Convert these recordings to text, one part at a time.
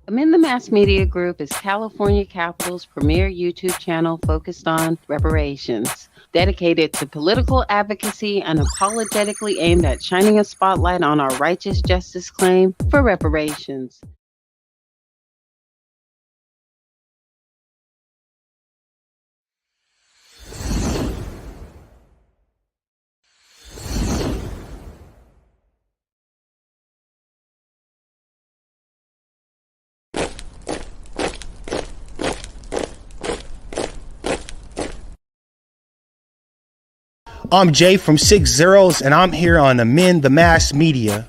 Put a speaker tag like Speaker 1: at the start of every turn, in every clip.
Speaker 1: Amend the Mass Media Group is California Capital's premier YouTube channel focused on reparations, dedicated to political advocacy and apologetically aimed at shining a spotlight on our righteous justice claim for reparations.
Speaker 2: I'm Jay from 6 Zeros, and I'm here on Amend the Mass Media.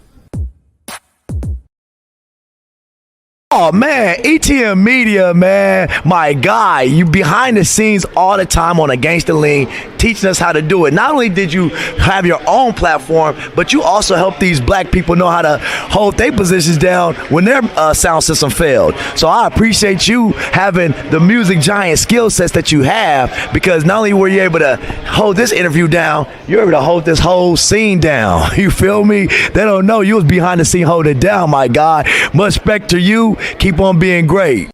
Speaker 3: Oh man, ETM Media, man, my guy, you behind the scenes all the time on a Gangsta Lean, teaching us how to do it. Not only did you have your own platform, but you also help these black people know how to hold their positions down when their sound system failed. So I appreciate you having the music giant skill sets that you have, because not only were you able to hold this interview down, you're able to hold this whole scene down. You feel me? They don't know you was behind the scene holding it down, my guy. Much respect to you. Keep on being great.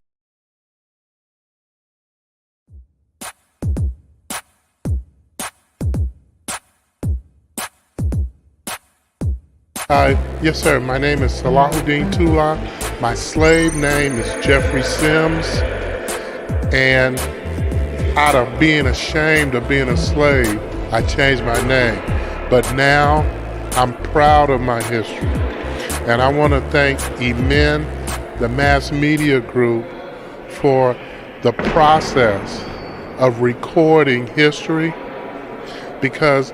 Speaker 4: Yes, sir. My name is Salahuddin Tula. My slave name is Jeffrey Sims. And out of being ashamed of being a slave, I changed my name. But now I'm proud of my history. And I want to thank Emin, the Mass Media Group, for the process of recording history, because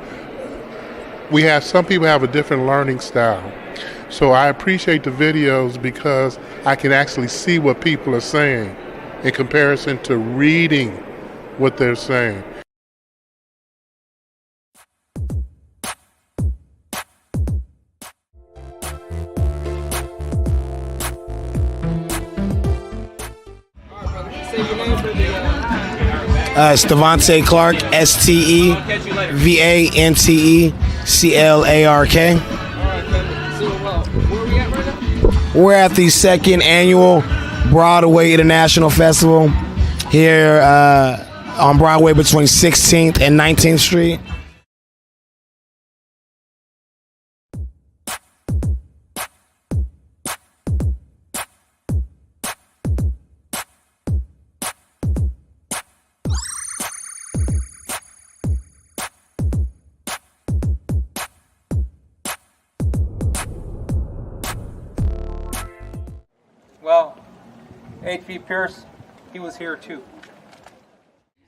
Speaker 4: some people have a different learning style. So I appreciate the videos because I can actually see what people are saying in comparison to reading what they're saying.
Speaker 2: It's Devontae Clark, STEVANTE We're at the second annual Broadway International Festival here on Broadway between 16th and 19th Street.
Speaker 5: Well, H.V. Pierce, he was here too.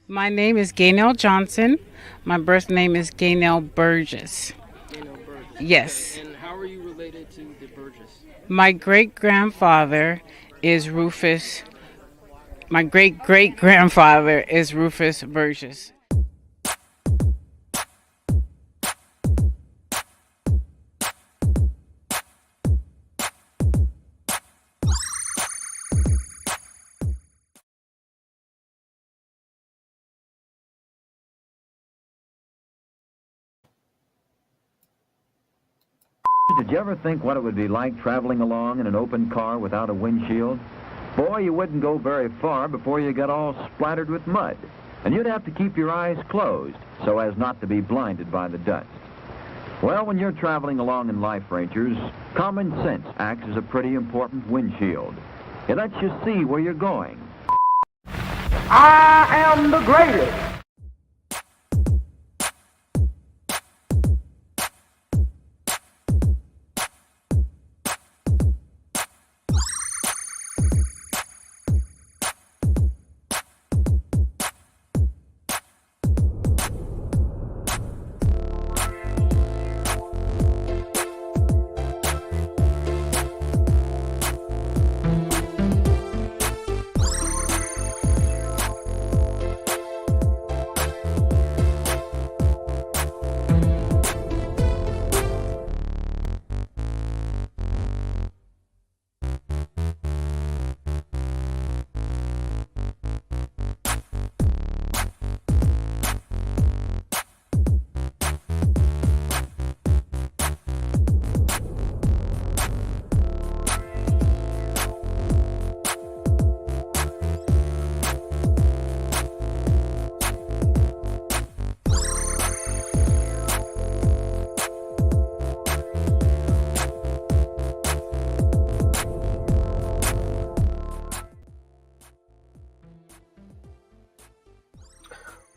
Speaker 6: My name is Gaynell Johnson. My birth name is Gaynell Burgess.
Speaker 5: Gaynell Burgess.
Speaker 6: Yes.
Speaker 5: And how are you related to the Burgess?
Speaker 6: My great-grandfather is Rufus. My great-great-grandfather is Rufus Burgess.
Speaker 7: Did you ever think what it would be like traveling along in an open car without a windshield? Boy, you wouldn't go very far before you got all splattered with mud. And you'd have to keep your eyes closed so as not to be blinded by the dust. Well, when you're traveling along in life, Rangers, common sense acts as a pretty important windshield. It lets you see where you're going.
Speaker 3: I am the greatest.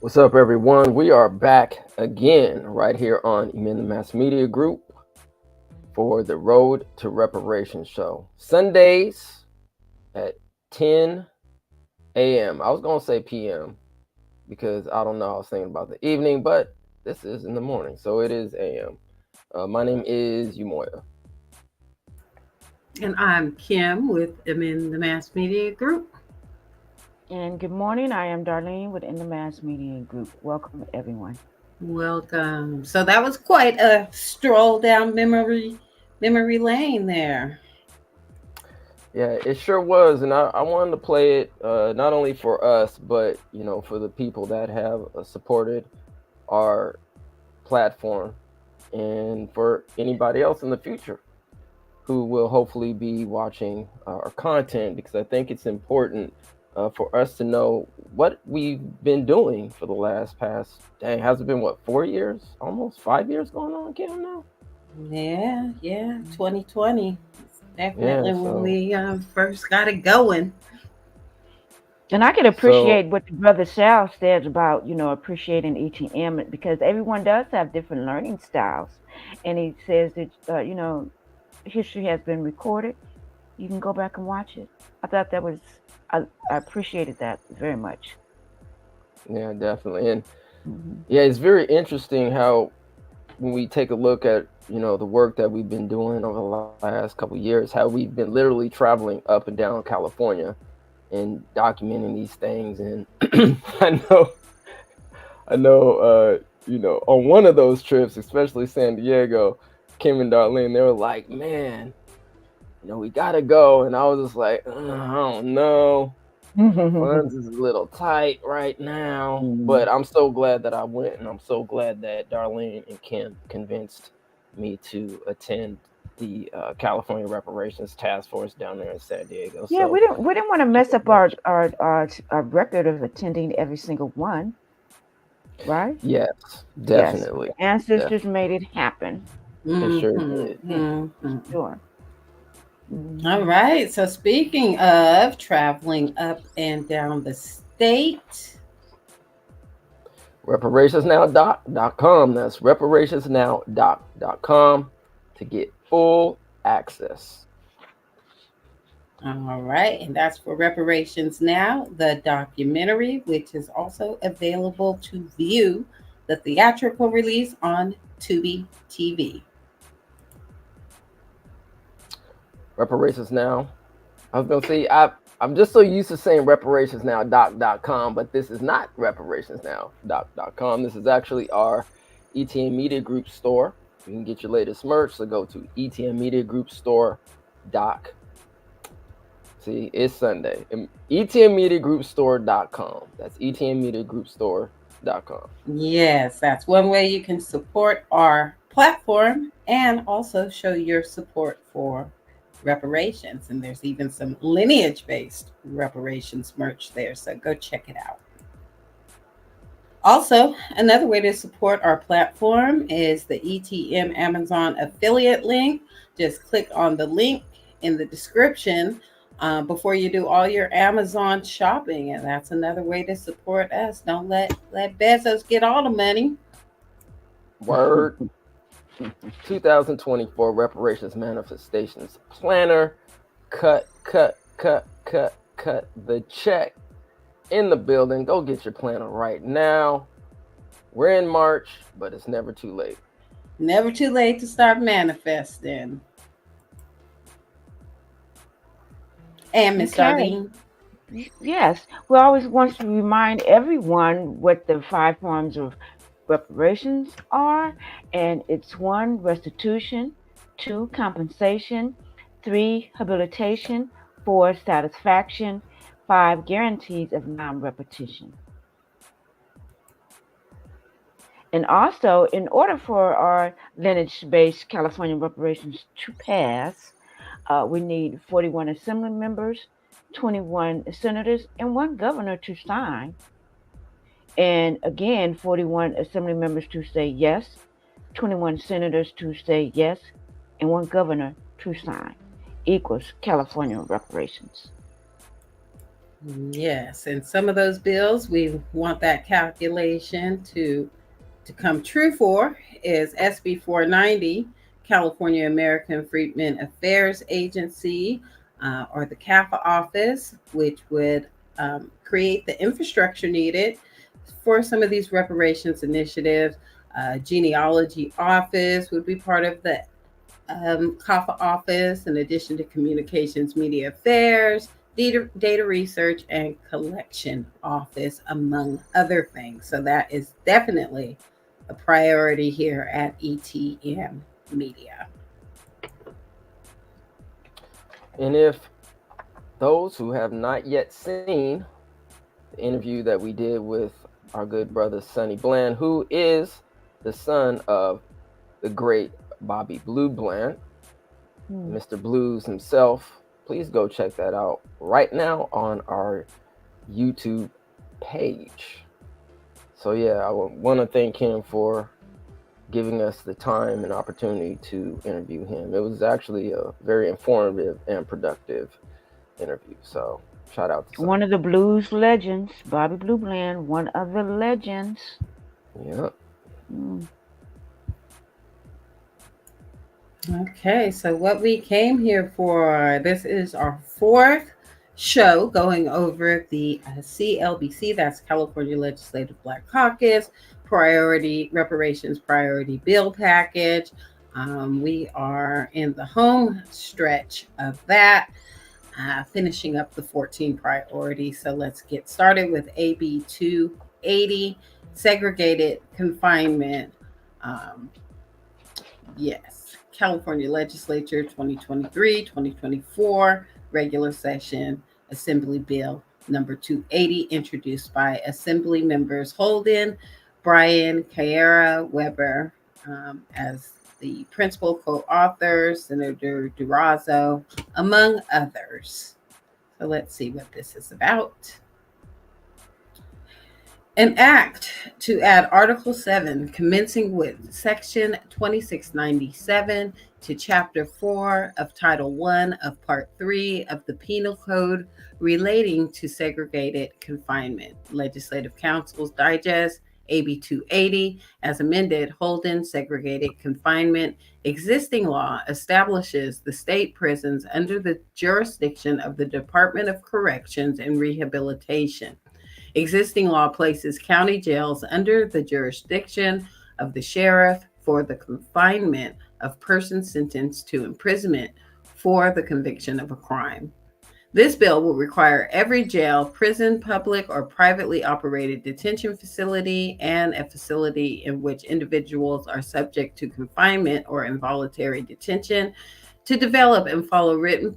Speaker 8: What's up, everyone? We are back again right here on Emin the Mass Media Group for the Road to Reparations show. Sundays at 10 a.m. I was going to say p.m. because I don't know. I was thinking about the evening, but this is in the morning, so it is a.m. My name is Umoya.
Speaker 1: And I'm Kim with Emin the Mass Media Group.
Speaker 9: And good morning. I am Darlene with In the Mass Media Group. Welcome, everyone.
Speaker 1: Welcome. So that was quite a stroll down memory lane there.
Speaker 8: Yeah, it sure was, and I wanted to play it not only for us, but for the people that have supported our platform, and for anybody else in the future who will hopefully be watching our content, because I think it's important for us to know what we've been doing for the past, has it been 4 years? Almost 5 years going on, Kim, now?
Speaker 1: Yeah, 2020. Definitely when we first got it going.
Speaker 9: And I can appreciate what Brother Sal said about, appreciating ETM, because everyone does have different learning styles. And he says that, history has been recorded. You can go back and watch it. I thought that was, I appreciated that very much.
Speaker 8: Yeah, definitely. And yeah, it's very interesting how when we take a look at, the work that we've been doing over the last couple of years, how we've been literally traveling up and down California and documenting these things. And I know, on one of those trips, especially San Diego, Kim and Darlene, they were like, man, we gotta go. And I was just like, I don't know. Funds is a little tight right now, but I'm so glad that I went, and I'm so glad that Darlene and Kim convinced me to attend the California Reparations Task Force down there in San Diego.
Speaker 9: Yeah,
Speaker 8: so,
Speaker 9: we didn't want to mess up our record of attending every single one, right?
Speaker 8: Yes, definitely.
Speaker 9: Yes. Ancestors made it happen.
Speaker 8: They sure did.
Speaker 9: Sure.
Speaker 1: All right. So speaking of traveling up and down the state,
Speaker 8: reparationsnow.com. That's reparationsnow.com to get full access.
Speaker 1: All right. And that's for Reparations Now, the documentary, which is also available to view the theatrical release on Tubi TV.
Speaker 8: Reparations Now. I was going to say, I'm just so used to saying reparationsnow.com, but this is not reparationsnow.com. This is actually our ETM Media Group store. You can get your latest merch, so go to etmmediagroupstore.com. See, it's Sunday. etmmediagroupstore.com. That's etmmediagroupstore.com.
Speaker 1: Yes, that's one way you can support our platform and also show your support for reparations. And there's even some lineage-based reparations merch there, so go check it out. Also, another way to support our platform is the ETM Amazon affiliate link. Just click on the link in the description before you do all your Amazon shopping, and that's another way to support us. Don't let Bezos get all the money.
Speaker 8: Word. 2024 Reparations Manifestations Planner. Cut the check in the building. Go get your planner right now. We're in March, but it's never too late.
Speaker 1: Never too late to start manifesting. And Ms. Darlene.
Speaker 9: Yes, we always want to remind everyone what the 5 forms of reparations are, and it's 1, restitution; 2, compensation; 3, habilitation; 4, satisfaction; 5, guarantees of non-repetition. And also, in order for our lineage-based California reparations to pass, we need 41 assembly members, 21 senators, and 1 governor to sign. And again, 41 assembly members to say yes, 21 senators to say yes, and 1 governor to sign equals California reparations.
Speaker 1: Yes, and some of those bills we want that calculation to come true for is SB 490, California American Freedmen Affairs Agency, or the CAFA office, which would create the infrastructure needed for some of these reparations initiatives. Genealogy office would be part of the CAFA office, in addition to communications, media affairs, data research, and collection office, among other things. So that is definitely a priority here at ETM Media.
Speaker 8: And if those who have not yet seen the interview that we did with our good brother Sonny Bland, who is the son of the great Bobby Blue Bland, Mr. Blues himself, please go check that out right now on our YouTube page. So yeah, I want to thank him for giving us the time and opportunity to interview him. It was actually a very informative and productive interview. So shout out to
Speaker 9: one of the blues legends, Bobby Blue Bland, one of the legends.
Speaker 8: Yeah.
Speaker 1: Okay, so what we came here for, this is our fourth show going over the CLBC, that's California Legislative Black Caucus Reparations Priority Bill Package. We are in the home stretch of that, finishing up the 14 priorities. So let's get started with AB 280, segregated confinement. Yes. California Legislature 2023-2024 regular session Assembly Bill number 280, introduced by Assembly members Holden, Brian, Carrera, Weber as the principal co-authors, Senator Durazo, among others. So let's see what this is about. An act to add Article 7, commencing with Section 2697 to Chapter 4 of Title 1 of Part 3 of the Penal Code relating to segregated confinement. Legislative Council's Digest, AB 280, as amended, Holden, segregated confinement. Existing law establishes the state prisons under the jurisdiction of the Department of Corrections and Rehabilitation. Existing law places county jails under the jurisdiction of the sheriff for the confinement of persons sentenced to imprisonment for the conviction of a crime. This bill will require every jail, prison, public, or privately operated detention facility, and a facility in which individuals are subject to confinement or involuntary detention to develop and follow written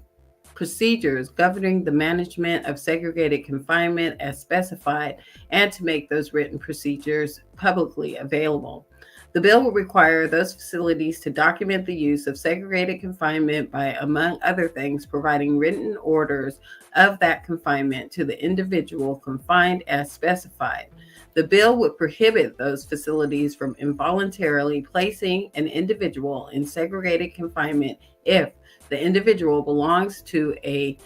Speaker 1: procedures governing the management of segregated confinement as specified, and to make those written procedures publicly available. The bill will require those facilities to document the use of segregated confinement by, among other things, providing written orders of that confinement to the individual confined as specified. The bill would prohibit those facilities from involuntarily placing an individual in segregated confinement if the individual belongs to a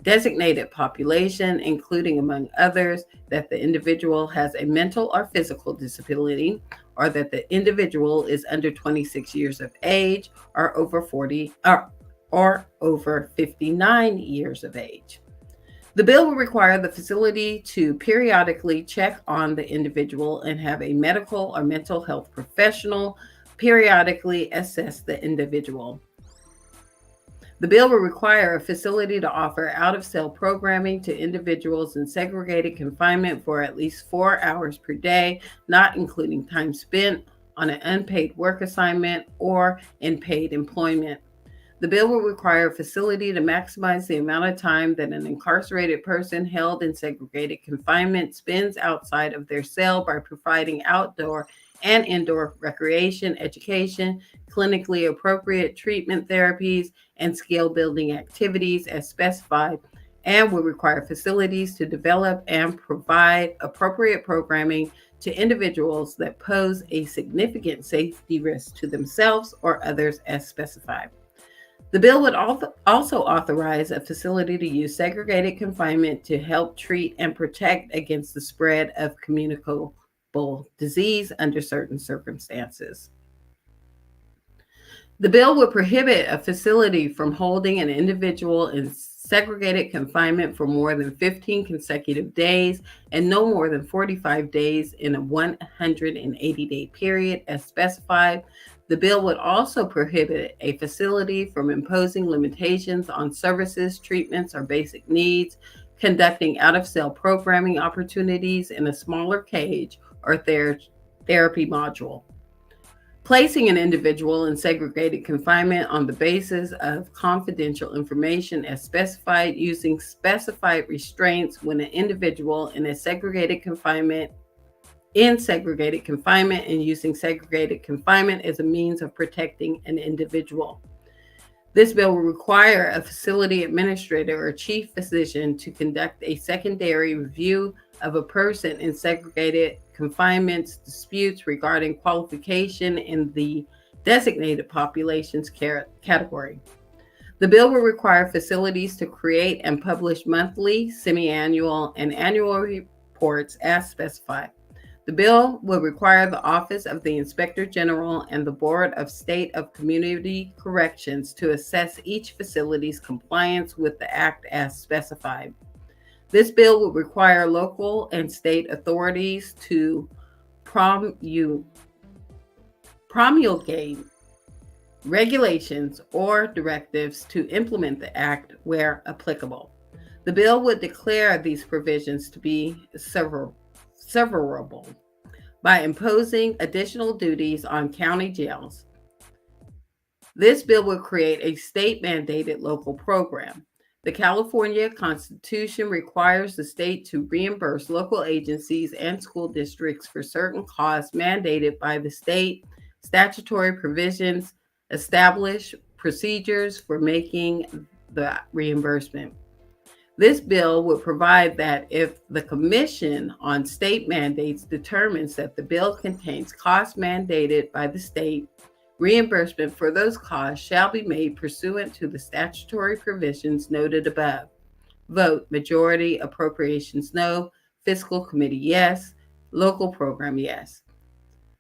Speaker 1: designated population, including, among others, that the individual has a mental or physical disability, or that the individual is under 26 years of age, or over 59 years of age. The bill will require the facility to periodically check on the individual and have a medical or mental health professional periodically assess the individual. The bill will require a facility to offer out-of-cell programming to individuals in segregated confinement for at least 4 hours per day, not including time spent on an unpaid work assignment or in paid employment. The bill will require a facility to maximize the amount of time that an incarcerated person held in segregated confinement spends outside of their cell by providing outdoor and indoor recreation, education, clinically appropriate treatment therapies, and skill building activities as specified, and will require facilities to develop and provide appropriate programming to individuals that pose a significant safety risk to themselves or others as specified. The bill would also authorize a facility to use segregated confinement to help treat and protect against the spread of communicable disease under certain circumstances. The bill would prohibit a facility from holding an individual in segregated confinement for more than 15 consecutive days and no more than 45 days in a 180-day period as specified. The bill would also prohibit a facility from imposing limitations on services, treatments, or basic needs, conducting out of cell programming opportunities in a smaller cage or therapy module, placing an individual in segregated confinement on the basis of confidential information as specified, using specified restraints when an individual in segregated confinement and using segregated confinement as a means of protecting an individual. This bill will require a facility administrator or chief physician to conduct a secondary review of a person in segregated confinement's disputes regarding qualification in the designated populations category. The bill will require facilities to create and publish monthly, semi-annual, and annual reports as specified. The bill will require the Office of the Inspector General and the Board of State of Community Corrections to assess each facility's compliance with the Act as specified. This bill would require local and state authorities to promulgate regulations or directives to implement the Act where applicable. The bill would declare these provisions to be severable by imposing additional duties on county jails. This bill would create a state-mandated local program. The California Constitution requires the state to reimburse local agencies and school districts for certain costs mandated by the state. Statutory provisions establish procedures for making the reimbursement. This bill would provide that if the Commission on State Mandates determines that the bill contains costs mandated by the state, reimbursement for those costs shall be made pursuant to the statutory provisions noted above. Vote: majority, appropriations no, fiscal committee yes, local program yes.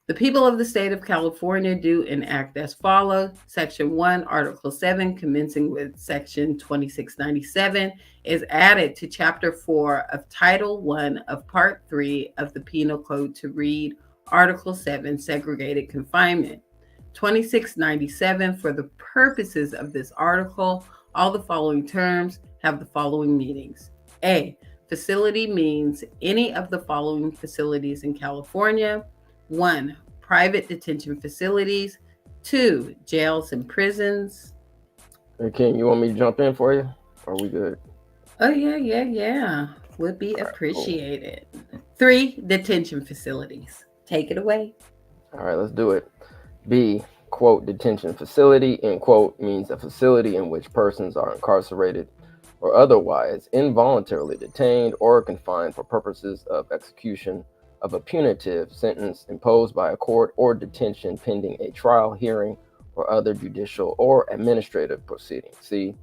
Speaker 1: The people of the state of California do enact as follows. Section 1, Article 7, commencing with Section 2697, is added to Chapter 4 of Title 1 of Part 3 of the Penal Code to read Article 7, Segregated Confinement. 2697, for the purposes of this article, all the following terms have the following meanings. A, facility means any of the following facilities in California. 1, private detention facilities. 2, jails and prisons.
Speaker 8: Hey, Ken, you want me to jump in for you? Or are we good?
Speaker 1: Oh, yeah. Would be appreciated. Cool. 3, detention facilities. Take it away.
Speaker 8: All right, let's do it. B, quote, detention facility, end quote, means a facility in which persons are incarcerated or otherwise involuntarily detained or confined for purposes of execution of a punitive sentence imposed by a court or detention pending a trial, hearing, or other judicial or administrative proceeding. C,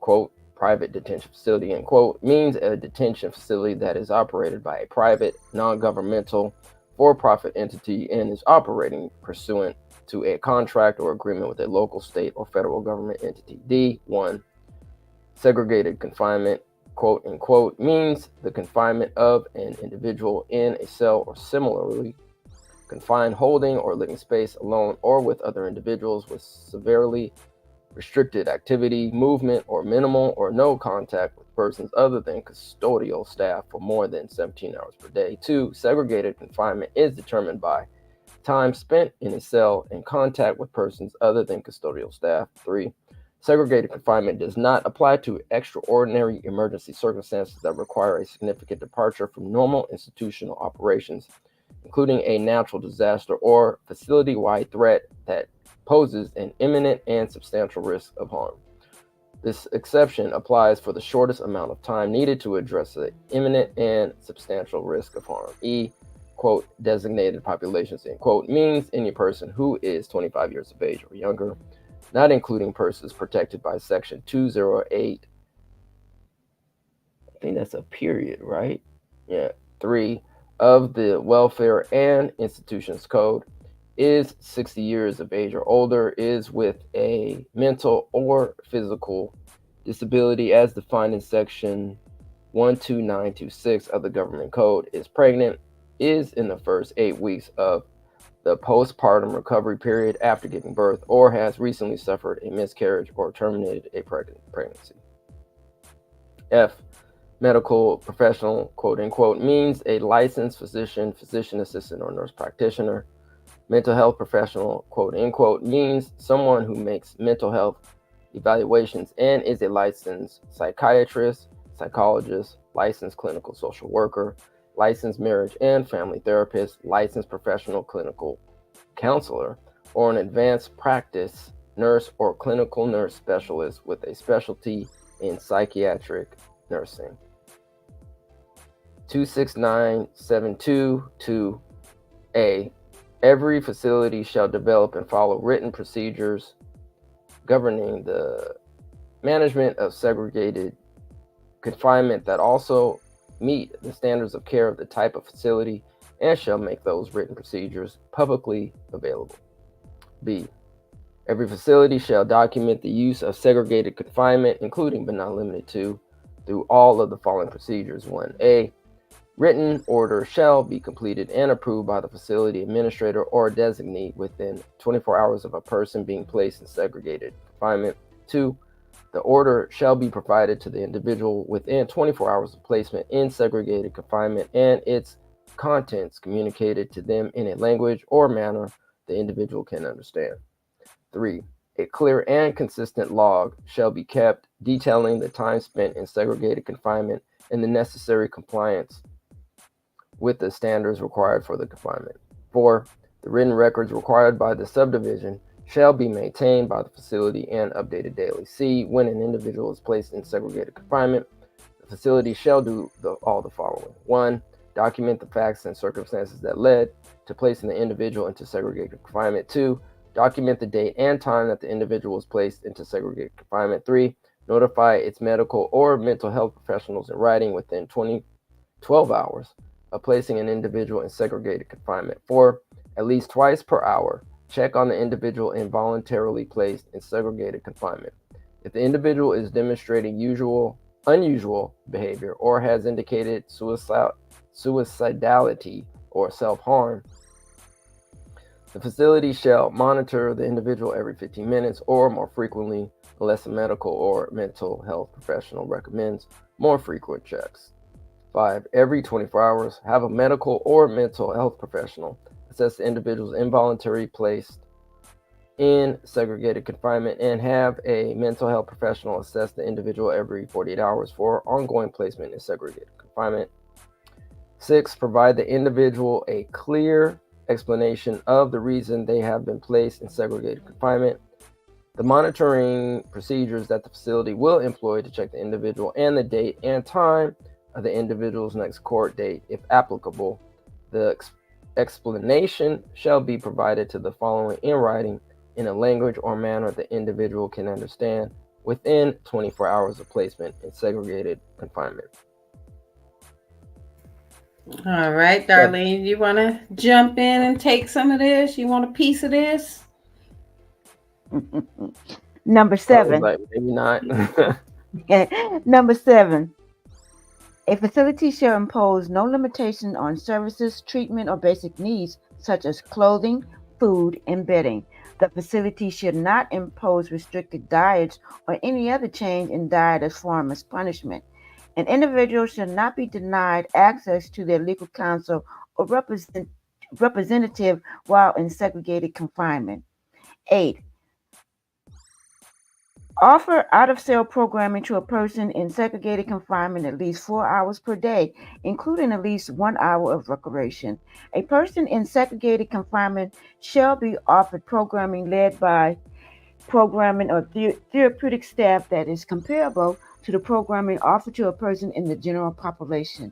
Speaker 8: quote, private detention facility, end quote, means a detention facility that is operated by a private, non-governmental, for-profit entity and is operating pursuant to a contract or agreement with a local, state, or federal government entity. D, 1, segregated confinement, quote, unquote, means the confinement of an individual in a cell or similarly confined holding or living space alone or with other individuals with severely restricted activity, movement, or minimal or no contact with persons other than custodial staff for more than 17 hours per day. 2, segregated confinement is determined by time spent in a cell in contact with persons other than custodial staff. 3, segregated confinement does not apply to extraordinary emergency circumstances that require a significant departure from normal institutional operations, including a natural disaster or facility-wide threat that poses an imminent and substantial risk of harm. This exception applies for the shortest amount of time needed to address the imminent and substantial risk of harm. E, quote, designated populations, end quote, means any person who is 25 years of age or younger. not including persons protected by Section 208. I think that's a period, right? Yeah. 3 of the Welfare and Institutions Code, is 60 years of age or older, is with a mental or physical disability as defined in Section 12926 of the Government Code, is pregnant, is in the first 8 weeks of the postpartum recovery period after giving birth, or has recently suffered a miscarriage or terminated a pregnancy. F, medical professional, quote unquote, means a licensed physician, physician assistant, or nurse practitioner. Mental health professional, quote unquote, means someone who makes mental health evaluations and is a licensed psychiatrist, psychologist, licensed clinical social worker, licensed marriage and family therapist, licensed professional clinical counselor, or an advanced practice nurse or clinical nurse specialist with a specialty in psychiatric nursing. 26972-2A. Every facility shall develop and follow written procedures governing the management of segregated confinement that also meet the standards of care of the type of facility, and shall make those written procedures publicly available. B. Every facility shall document the use of segregated confinement, including but not limited to, through all of the following procedures. 1A. Written order shall be completed and approved by the facility administrator or designee within 24 hours of a person being placed in segregated confinement. 2. The order shall be provided to the individual within 24 hours of placement in segregated confinement, and its contents communicated to them in a language or manner the individual can understand. 3. A clear and consistent log shall be kept detailing the time spent in segregated confinement and the necessary compliance with the standards required for the confinement. 4. The written records required by the subdivision shall be maintained by the facility and updated daily. C. When an individual is placed in segregated confinement, the facility shall do all the following. 1. Document the facts and circumstances that led to placing the individual into segregated confinement. 2. Document the date and time that the individual was placed into segregated confinement. 3. Notify its medical or mental health professionals in writing within 12 hours of placing an individual in segregated confinement. 4. At least twice per hour, check on the individual involuntarily placed in segregated confinement. If the individual is demonstrating unusual behavior or has indicated suicidality or self-harm, the facility shall monitor the individual every 15 minutes or more frequently, unless a medical or mental health professional recommends more frequent checks. 5. Every 24 hours, have a medical or mental health professional assess the individual's involuntary placed in segregated confinement, and have a mental health professional assess the individual every 48 hours for ongoing placement in segregated confinement. 6. Provide the individual a clear explanation of the reason they have been placed in segregated confinement, the monitoring procedures that the facility will employ to check the individual, and the date and time of the individual's next court date, if applicable. The explanation shall be provided to the following in writing in a language or manner the individual can understand within 24 hours of placement in segregated confinement.
Speaker 6: All right, Darlene, you want to jump in and take some of this? You want a piece of this?
Speaker 9: Number 7.
Speaker 8: Like, maybe not.
Speaker 9: Number 7. A facility shall impose no limitation on services, treatment, or basic needs such as clothing, food, and bedding. The facility should not impose restricted diets or any other change in diet as form as punishment. An individual should not be denied access to their legal counsel or representative while in segregated confinement. 8. Offer out-of-cell programming to a person in segregated confinement at least 4 hours per day, including at least 1 hour of recreation. A person in segregated confinement shall be offered programming led by programming or therapeutic staff that is comparable to the programming offered to a person in the general population.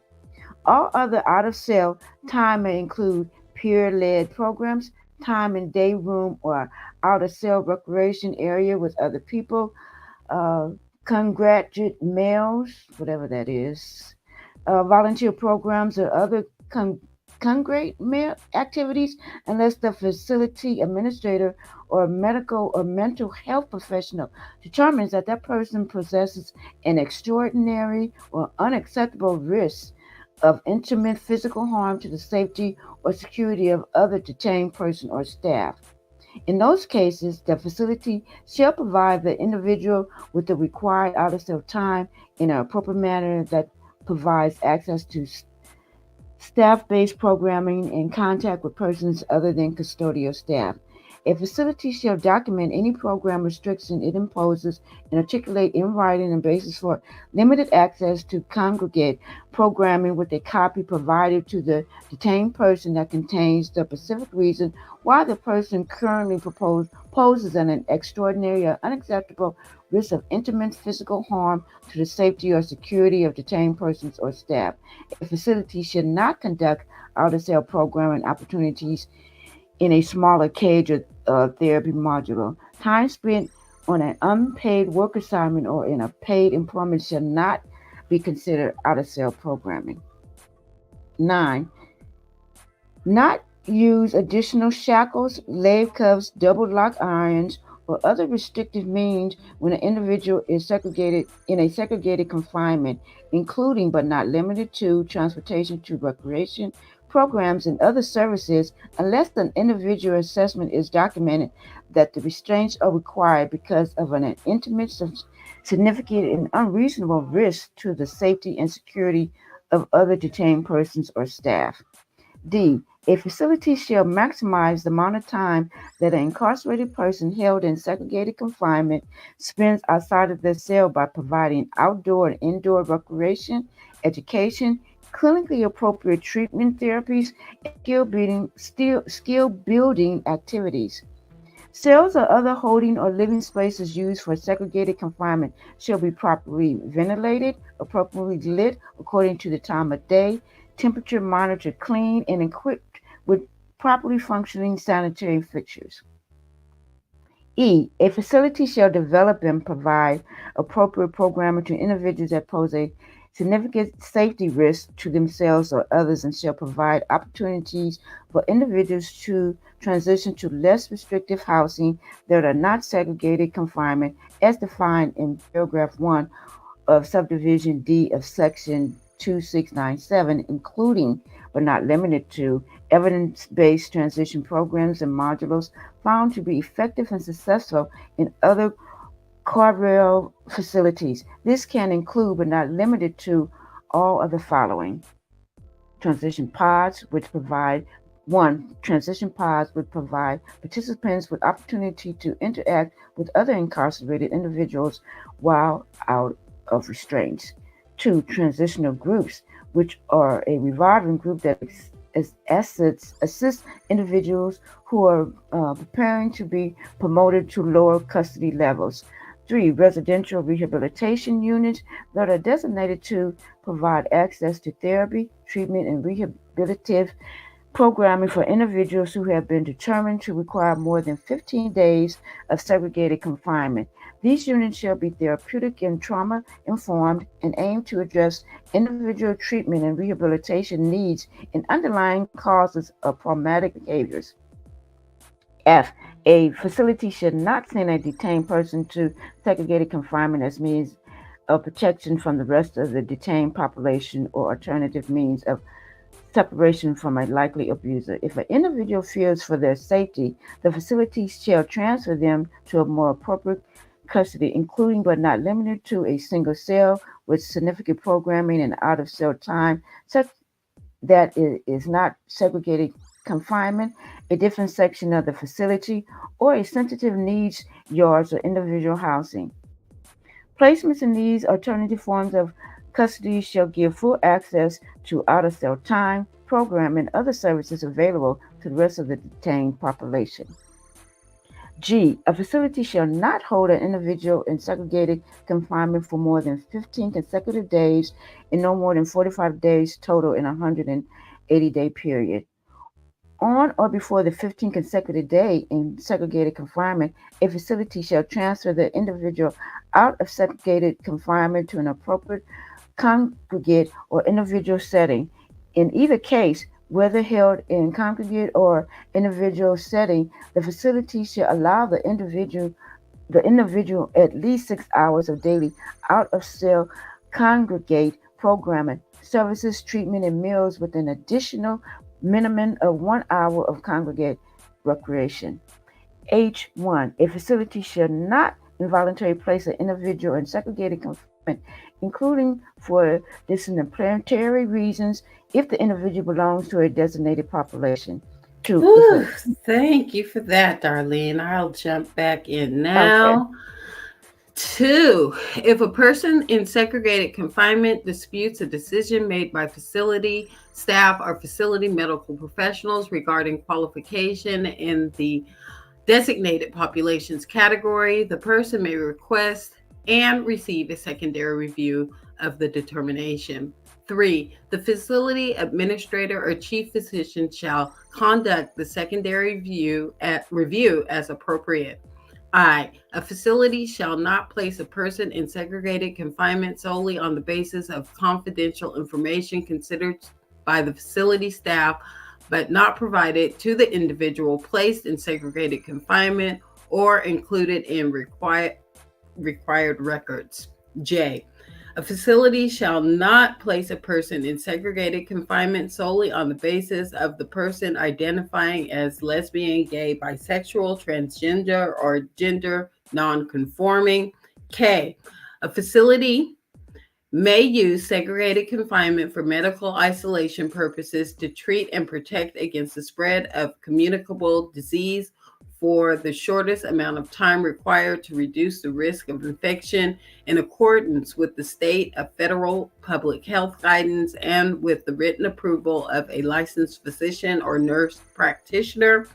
Speaker 9: All other out-of-cell time may include peer-led programs, time in day room or out of cell recreation area with other people, uh, congratulate males, whatever that is, volunteer programs or other congregate activities unless the facility administrator or medical or mental health professional determines that that person possesses an extraordinary or unacceptable risk of intimate physical harm to the safety or security of other detained person or staff. In those cases, the facility shall provide the individual with the required out of cell time in an appropriate manner that provides access to staff based programming and contact with persons other than custodial staff. A facility shall document any program restriction it imposes and articulate in writing the basis for limited access to congregate programming with a copy provided to the detained person that contains the specific reason why the person currently poses an extraordinary or unacceptable risk of intimate physical harm to the safety or security of detained persons or staff. A facility should not conduct out of cell programming opportunities in a smaller cage or therapy module. Time spent on an unpaid work assignment or in a paid employment shall not be considered out of cell programming. 9. Not use additional shackles, leg cuffs, double lock irons, or other restrictive means when an individual is segregated in a segregated confinement, including but not limited to transportation to recreation programs and other services, unless an individual assessment is documented that the restraints are required because of an intimate, significant, and unreasonable risk to the safety and security of other detained persons or staff. D. A facility shall maximize the amount of time that an incarcerated person held in segregated confinement spends outside of their cell by providing outdoor and indoor recreation, education, clinically appropriate treatment therapies, and skill building activities. Cells or other holding or living spaces used for segregated confinement shall be properly ventilated, appropriately lit according to the time of day, temperature monitored, clean, and equipped with properly functioning sanitary fixtures. E. A facility shall develop and provide appropriate programming to individuals that pose a significant safety risk to themselves or others and shall provide opportunities for individuals to transition to less restrictive housing that are not segregated confinement as defined in paragraph 1 of subdivision D of section 2697, including but not limited to evidence-based transition programs and modules found to be effective and successful in other carceral facilities. This can include but not limited to all of the following: transition pods, which provide transition pods would provide participants with opportunity to interact with other incarcerated individuals while out of restraints. 2. Transitional groups, which are a revolving group that assists individuals who are preparing to be promoted to lower custody levels. 3. Residential rehabilitation units that are designated to provide access to therapy, treatment, and rehabilitative programming for individuals who have been determined to require more than 15 days of segregated confinement. These units shall be therapeutic and trauma informed and aim to address individual treatment and rehabilitation needs and underlying causes of problematic behaviors. F. A facility should not send a detained person to segregated confinement as means of protection from the rest of the detained population or alternative means of separation from a likely abuser. If an individual fears for their safety, the facility shall transfer them to a more appropriate custody, including but not limited to a single cell with significant programming and out of cell time, such that it is not segregated confinement, a different section of the facility, or a sensitive needs yards or individual housing. Placements in these alternative forms of custody shall give full access to out of cell time, program, and other services available to the rest of the detained population. G. A facility shall not hold an individual in segregated confinement for more than 15 consecutive days and no more than 45 days total in a 180-day period. On or before the 15th consecutive day in segregated confinement, a facility shall transfer the individual out of segregated confinement to an appropriate congregate or individual setting. In either case, whether held in congregate or individual setting, the facility shall allow the individual at least 6 hours of daily out of cell congregate programming, services, treatment, and meals with an additional minimum of 1 hour of congregate recreation. H1. A facility shall not involuntarily place an individual in segregated confinement, including for disciplinary reasons, if the individual belongs to a designated population.
Speaker 1: Ooh, thank you for that, Darlene. I'll jump back in
Speaker 9: Okay.
Speaker 1: now. 2, if a person in segregated confinement disputes a decision made by facility staff or facility medical professionals regarding qualification in the designated populations category, the person may request and receive a secondary review of the determination. 3, the facility administrator or chief physician shall conduct the secondary review as appropriate. A facility shall not place a person in segregated confinement solely on the basis of confidential information considered by the facility staff, but not provided to the individual placed in segregated confinement or included in required records. J. A facility shall not place a person in segregated confinement solely on the basis of the person identifying as lesbian, gay, bisexual, transgender, or gender nonconforming. K. A facility may use segregated confinement for medical isolation purposes to treat and protect against the spread of communicable disease for the shortest amount of time required to reduce the risk of infection in accordance with the state of federal public health guidance and with the written approval of a licensed physician or nurse practitioner.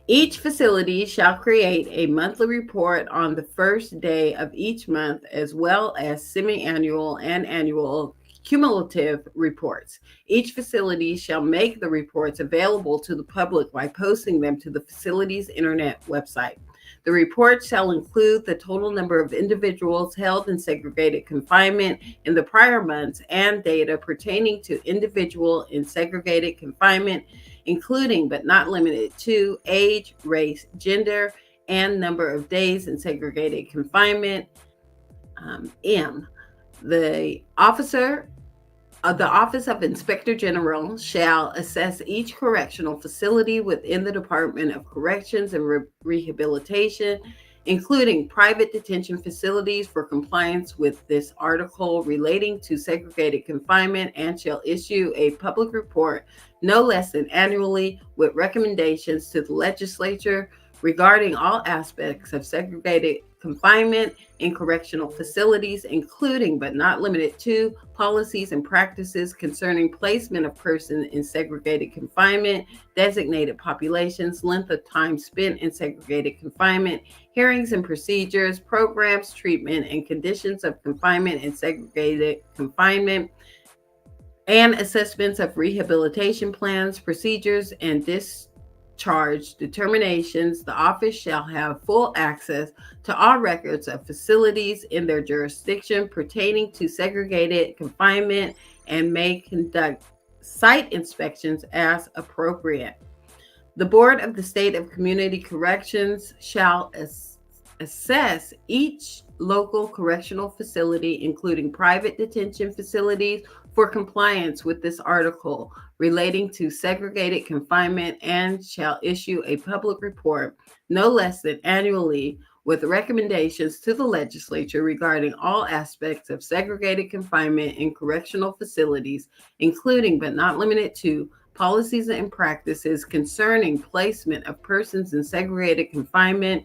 Speaker 1: Each facility shall create a monthly report on the first day of each month, as well as semi-annual and annual cumulative reports. Each facility shall make the reports available to the public by posting them to the facility's internet website. The report shall include the total number of individuals held in segregated confinement in the prior months and data pertaining to individual in segregated confinement, including but not limited to age, race, gender, and number of days in segregated confinement. The Office of Inspector General shall assess each correctional facility within the Department of Corrections and Rehabilitation, including private detention facilities, for compliance with this article relating to segregated confinement, and shall issue a public report no less than annually with recommendations to the legislature regarding all aspects of segregated confinement in correctional facilities, including but not limited to policies and practices concerning placement of persons in segregated confinement, designated populations, length of time spent in segregated confinement, hearings and procedures, programs, treatment, and conditions of confinement in segregated confinement, and assessments of rehabilitation plans, procedures, and discharge determinations. The office shall have full access to all records of facilities in their jurisdiction pertaining to segregated confinement and may conduct site inspections as appropriate. The Board of the State of Community Corrections shall assess each local correctional facility, including private detention facilities, for compliance with this article relating to segregated confinement, and shall issue a public report no less than annually with recommendations to the legislature regarding all aspects of segregated confinement in correctional facilities, including but not limited to policies and practices concerning placement of persons in segregated confinement,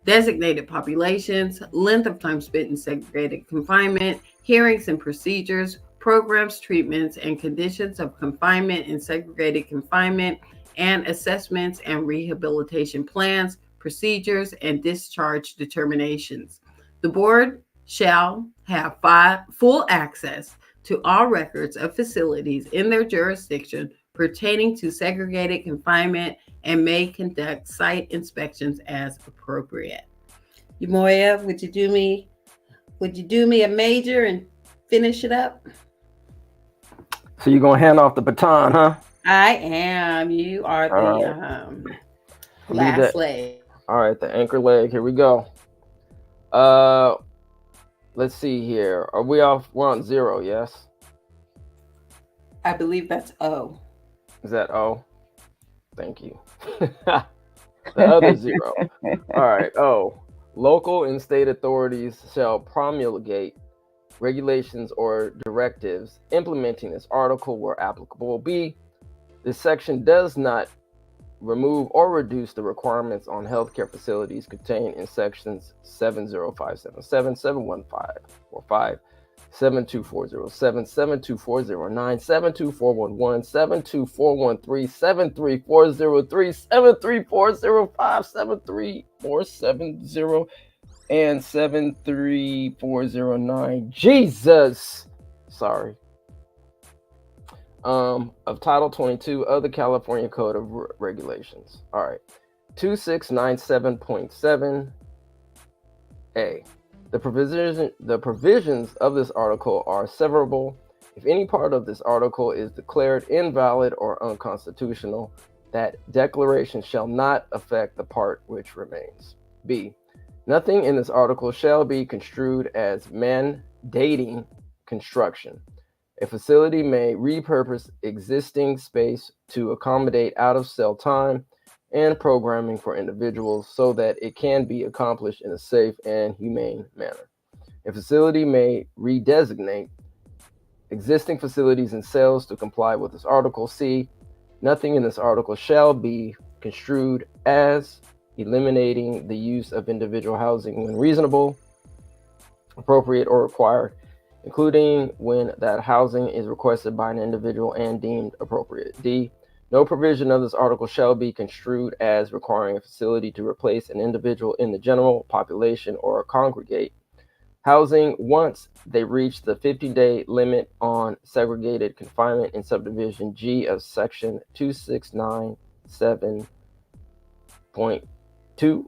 Speaker 1: designated populations, length of time spent in segregated confinement, hearings and procedures, programs, treatments, and conditions of confinement in segregated confinement, and assessments and rehabilitation plans, procedures, and discharge determinations. The board shall have full access to all records of facilities in their jurisdiction pertaining to segregated confinement and may conduct site inspections as appropriate. Umoya, would you do me a major and finish it up?
Speaker 8: So you're gonna hand off the baton, huh?
Speaker 1: I am. You are the last leg.
Speaker 8: All right, the anchor leg. Here we go. Let's see here. Are we off? We're on 0, yes?
Speaker 1: I believe that's O.
Speaker 8: Is that O? Thank you. The other 0. All right. O. Local and state authorities shall promulgate regulations or directives implementing this article where applicable. B. This section does not remove or reduce the requirements on healthcare facilities contained in sections 70577, 71545, 72407, 72409, 72411, 72413, 73403, 73405, 73470, and 73409. Jesus! Sorry. Of Title 22 of the California Code of Regulations. All right. 2697.7a. The provisions of this article are severable if any part of this article is declared invalid or unconstitutional. That declaration shall not affect the part which remains. B. Nothing in this article shall be construed as mandating construction. A facility may repurpose existing space to accommodate out-of-cell time and programming for individuals so that it can be accomplished in a safe and humane manner. A facility may redesignate existing facilities and cells to comply with this article. C. Nothing in this article shall be construed as eliminating the use of individual housing when reasonable, appropriate, or required, including when that housing is requested by an individual and deemed appropriate. D. No provision of this article shall be construed as requiring a facility to replace an individual in the general population or congregate housing once they reach the 50-day limit on segregated confinement in subdivision G of section 2697.2.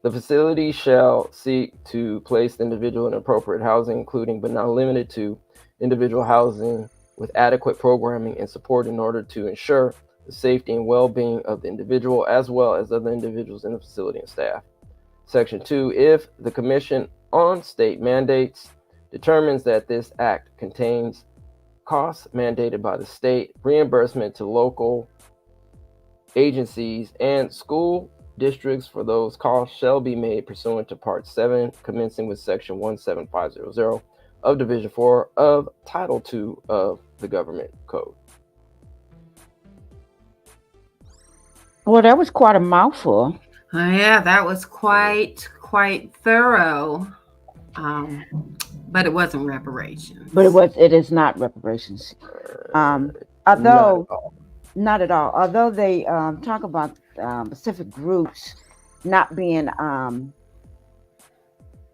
Speaker 8: The facility shall seek to place the individual in appropriate housing, including but not limited to individual housing with adequate programming and support in order to ensure the safety and well-being of the individual as well as other individuals in the facility and staff. Section 2, if the Commission on State Mandates determines that this act contains costs mandated by the state, reimbursement to local agencies and school districts for those costs shall be made pursuant to Part 7, commencing with Section 17500 of Division 4 of Title 2 of the Government Code.
Speaker 9: Well, that was quite a mouthful.
Speaker 1: Yeah, that was quite thorough. But it wasn't reparations.
Speaker 9: But it is not reparations. Although not at all. Although they talk about specific groups not being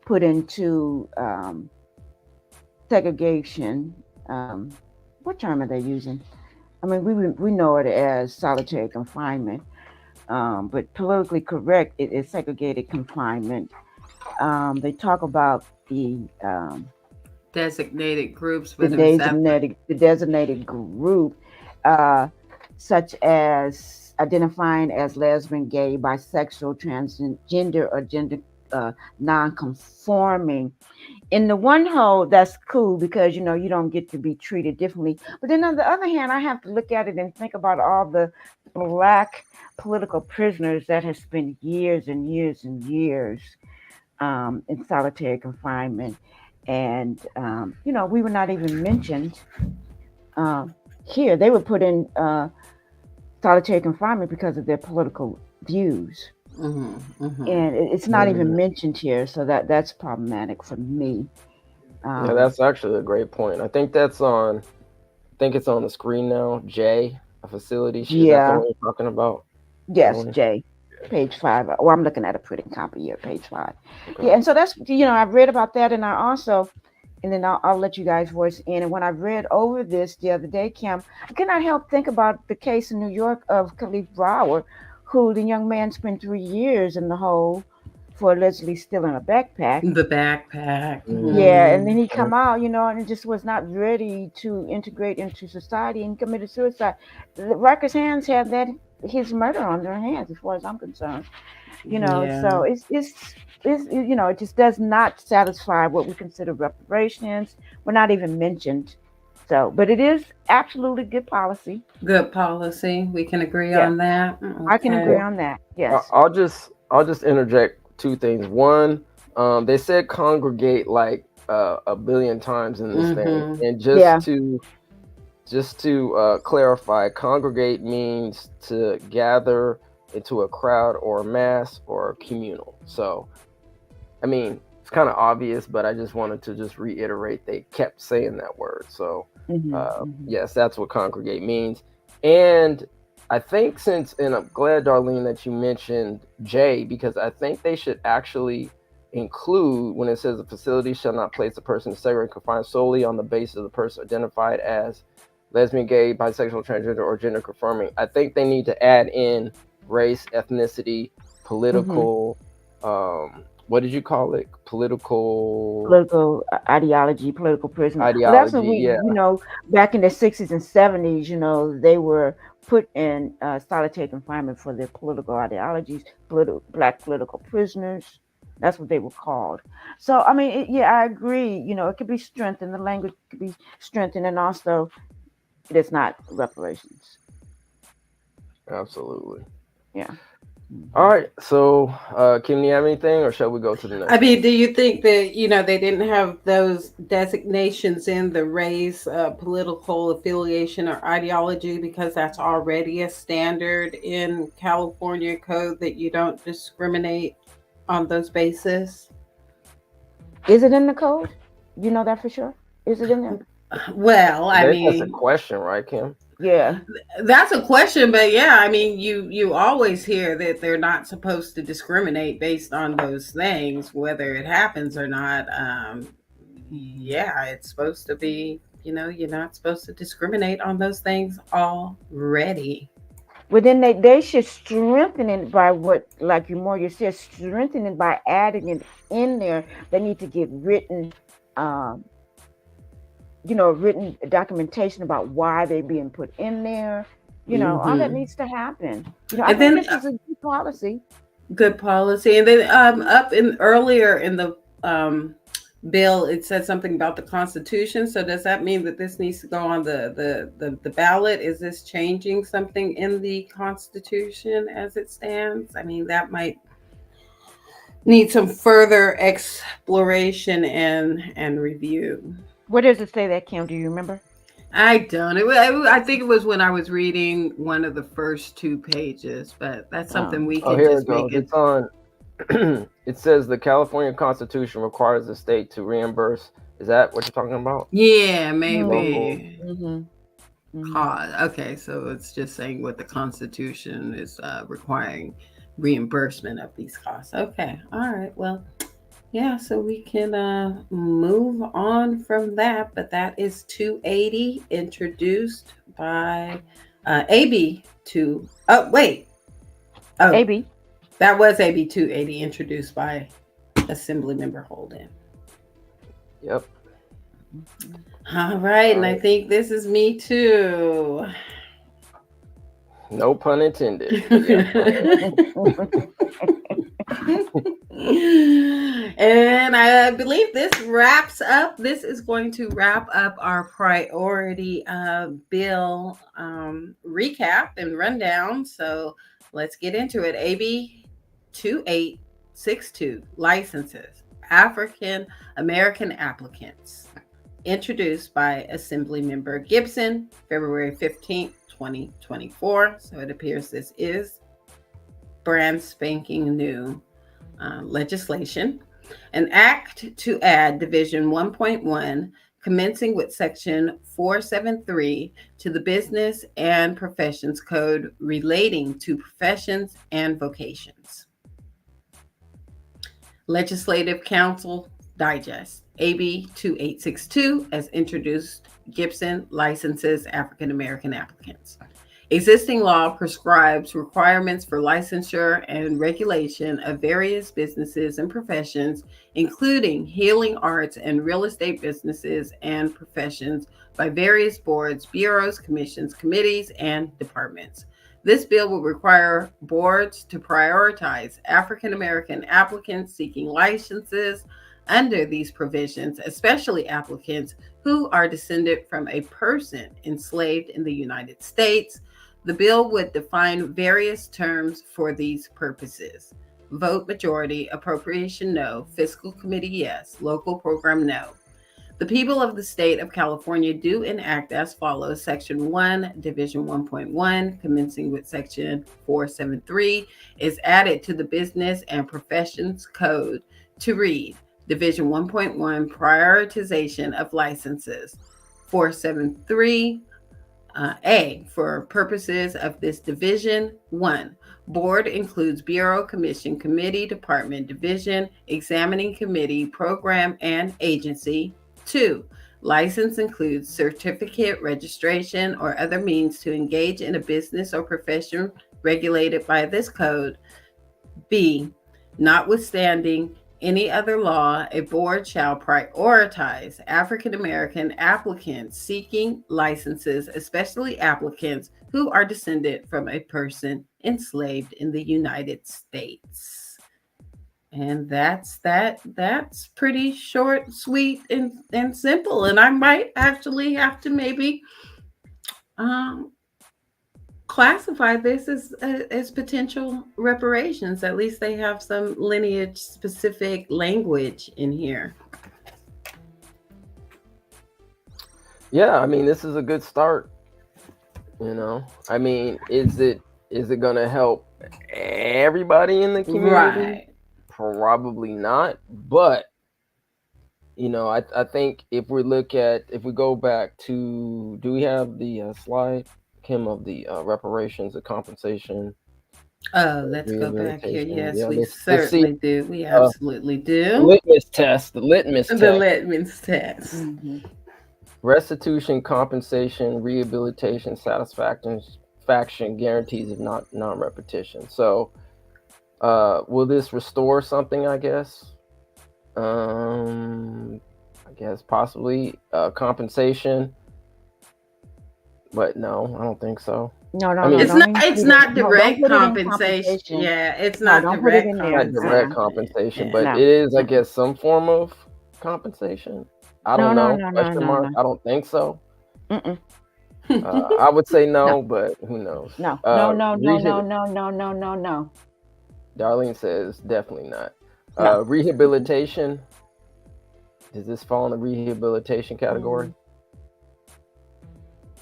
Speaker 9: put into segregation. What term are they using? I mean, we know it as solitary confinement, but politically correct, it is segregated confinement. They talk about the
Speaker 1: designated groups
Speaker 9: the designated group, such as identifying as lesbian, gay, bisexual, transgender, or gender non-conforming. In the one whole, that's cool because you don't get to be treated differently. But then on the other hand, I have to look at it and think about all the Black political prisoners that have spent years and years and years in solitary confinement, and we were not even mentioned here. They were put in solitary confinement because of their political views. And it's not even mentioned here, so that's problematic for me.
Speaker 8: Yeah, that's actually a great point. I think it's on the screen now. J, a facility. Is that the one you're talking about?
Speaker 9: Yes, J, page 5. Well, I'm looking at a printed copy here, page 5. Okay. Yeah, and so that's I've read about that, and I also and then I'll let you guys voice in. And when I read over this the other day, Kim, I could not help think about the case in New York of Khalif Brower, who the young man spent 3 years in the hole for allegedly stealing a backpack.
Speaker 1: The backpack.
Speaker 9: Yeah, and then
Speaker 1: Mm.
Speaker 9: he come out, and it just was not ready to integrate into society and committed suicide. The Rikers hands have his murder on their hands, as far as I'm concerned.
Speaker 1: Yeah.
Speaker 9: So it's it just does not satisfy what we consider reparations. We're not even mentioned. So, but it is absolutely good policy.
Speaker 1: Good policy. We can agree
Speaker 9: Yeah.
Speaker 1: on that.
Speaker 9: I can agree
Speaker 1: Okay.
Speaker 9: on that. Yes.
Speaker 8: I'll just interject two things. One, they said congregate like a billion times in this thing, and
Speaker 9: Yeah.
Speaker 8: just to clarify, congregate means to gather into a crowd or a mass or communal. So, I mean, it's kind of obvious, but I just wanted to just reiterate they kept saying that word. So, yes, that's what congregate means. And I think and I'm glad, Darlene, that you mentioned J, because I think they should actually include when it says the facility shall not place a person in segregated confined solely on the basis of the person identified as lesbian, gay, bisexual, transgender, or gender confirming. I think they need to add in race, ethnicity, political, what did you call it?
Speaker 9: Political ideology, political prism. Well,
Speaker 8: Ideology,
Speaker 9: that's what we,
Speaker 8: yeah.
Speaker 9: back in the 60s and 70s, they were put in solitary confinement for their political ideologies, black political prisoners. That's what they were called. So, I mean, I agree. It could be strengthened. The language could be strengthened, and also it is not reparations.
Speaker 8: Absolutely.
Speaker 9: Yeah.
Speaker 8: All right. So, Kim, do you have anything, or shall we go to the next?
Speaker 1: I mean, do you think that, they didn't have those designations in the race, political affiliation, or ideology because that's already a standard in California code that you don't discriminate on those bases?
Speaker 9: Is it in the code? You know that for sure? Is it in there?
Speaker 1: Well, I
Speaker 8: That's a
Speaker 1: mean,
Speaker 8: question, right, Kim?
Speaker 9: Yeah.
Speaker 1: that's a question, but yeah, I mean, you always hear that they're not supposed to discriminate based on those things, whether it happens or not. Yeah, it's supposed to be, you're not supposed to discriminate on those things already.
Speaker 9: Well, then they should strengthen it by what, like you said, strengthen it by adding it in there. They need to get written, written documentation about why they're being put in there. All that needs to happen. I
Speaker 1: And
Speaker 9: think
Speaker 1: then
Speaker 9: this is a good policy.
Speaker 1: good policy. And then up in earlier in the bill, it said something about the Constitution. So does that mean that this needs to go on the ballot? Is this changing something in the Constitution as it stands? I mean, that might need some further exploration and review.
Speaker 9: Where does it say that, Kim? Do you remember?
Speaker 1: I don't. I think it was when I was reading one of the first 2 pages, but that's something we can
Speaker 8: here
Speaker 1: just
Speaker 8: it goes.
Speaker 1: make it.
Speaker 8: It's on. It says the California Constitution requires the state to reimburse. Is that what you're talking about?
Speaker 1: Yeah, maybe.
Speaker 9: Mm-hmm.
Speaker 1: Okay, so it's just saying what the Constitution is requiring reimbursement of these costs. Okay, all right. Well, yeah, so we can move on from that, but that is 280 introduced by AB to. Oh wait. Oh,
Speaker 9: AB.
Speaker 1: That was AB 280 introduced by Assemblymember Holden.
Speaker 8: Yep.
Speaker 1: All right, and I think this is me too.
Speaker 8: No pun intended.
Speaker 1: And I believe this wraps up. This is going to wrap up our priority bill recap and rundown. So let's get into it. AB 2862, licenses, African American applicants, introduced by Assemblymember Gibson, February 15th, 2024. So it appears this is brand spanking new legislation. An act to add Division 1.1, commencing with Section 473 to the Business and Professions Code relating to professions and vocations. Legislative Council Digest. AB 2862, as introduced, Gibson licenses African American applicants. Existing law prescribes requirements for licensure and regulation of various businesses and professions, including healing arts and real estate businesses and professions, by various boards, bureaus, commissions, committees, and departments. This bill will require boards to prioritize African American applicants seeking licenses under these provisions, especially applicants who are descended from a person enslaved in the United States. The bill would define various terms for these purposes. Vote majority, appropriation no, fiscal committee yes, local program no. The people of the state of California do enact as follows. Section 1, Division 1.1, commencing with Section 473, is added to the Business and Professions Code to read Division 1.1, prioritization of licenses. 473 A, for purposes of this division, 1. Board includes bureau, commission, committee, department, division, examining committee, program, and agency. 2. License includes certificate, registration, or other means to engage in a business or profession regulated by this code. B. Notwithstanding any other law, a board shall prioritize African American applicants seeking licenses, especially applicants who are descended from a person enslaved in the United States. And that's that. That's pretty short, sweet, and simple. And I might actually have to maybe classify this as potential reparations. At least they have some lineage specific language in here.
Speaker 8: Yeah, I mean, this is a good start. I mean, is it going to help everybody in the community?
Speaker 1: Right.
Speaker 8: Probably not. But I think if we go back to, do we have the slide, Kim, of the reparations, the compensation?
Speaker 1: Let's go back here. Yes,
Speaker 8: Yeah,
Speaker 1: we
Speaker 8: let's
Speaker 1: certainly
Speaker 8: see.
Speaker 1: do. We absolutely do.
Speaker 8: The litmus test.
Speaker 1: The litmus test.
Speaker 9: Mm-hmm.
Speaker 8: Restitution, compensation, rehabilitation, satisfaction, guarantees of non-repetition. So, will this restore something? I guess. I guess possibly compensation, but no, I don't think so.
Speaker 9: No,
Speaker 8: I mean,
Speaker 1: it's not direct compensation. Yeah, it's not direct compensation.
Speaker 8: Not direct compensation, but it is, I guess, some form of compensation. I don't know.
Speaker 9: No.
Speaker 8: I don't think so. I would say no, but who knows?
Speaker 9: No.
Speaker 8: Darlene says definitely not. Rehabilitation. Does this fall in the rehabilitation category?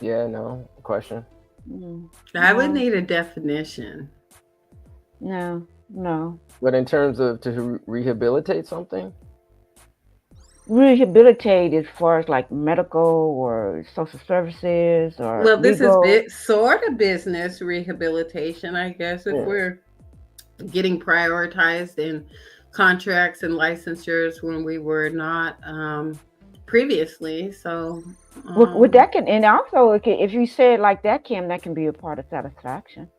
Speaker 8: Yeah, no. Question.
Speaker 1: I would need a definition.
Speaker 9: No.
Speaker 8: But in terms of to rehabilitate something?
Speaker 9: Rehabilitate as far as like medical or social services or
Speaker 1: well, this
Speaker 9: legal.
Speaker 1: is sort of business rehabilitation, I guess, if we're getting prioritized in contracts and licensures when we were not previously. So
Speaker 9: with that can, and also if you say it like that, Kim, that can be a part of satisfaction.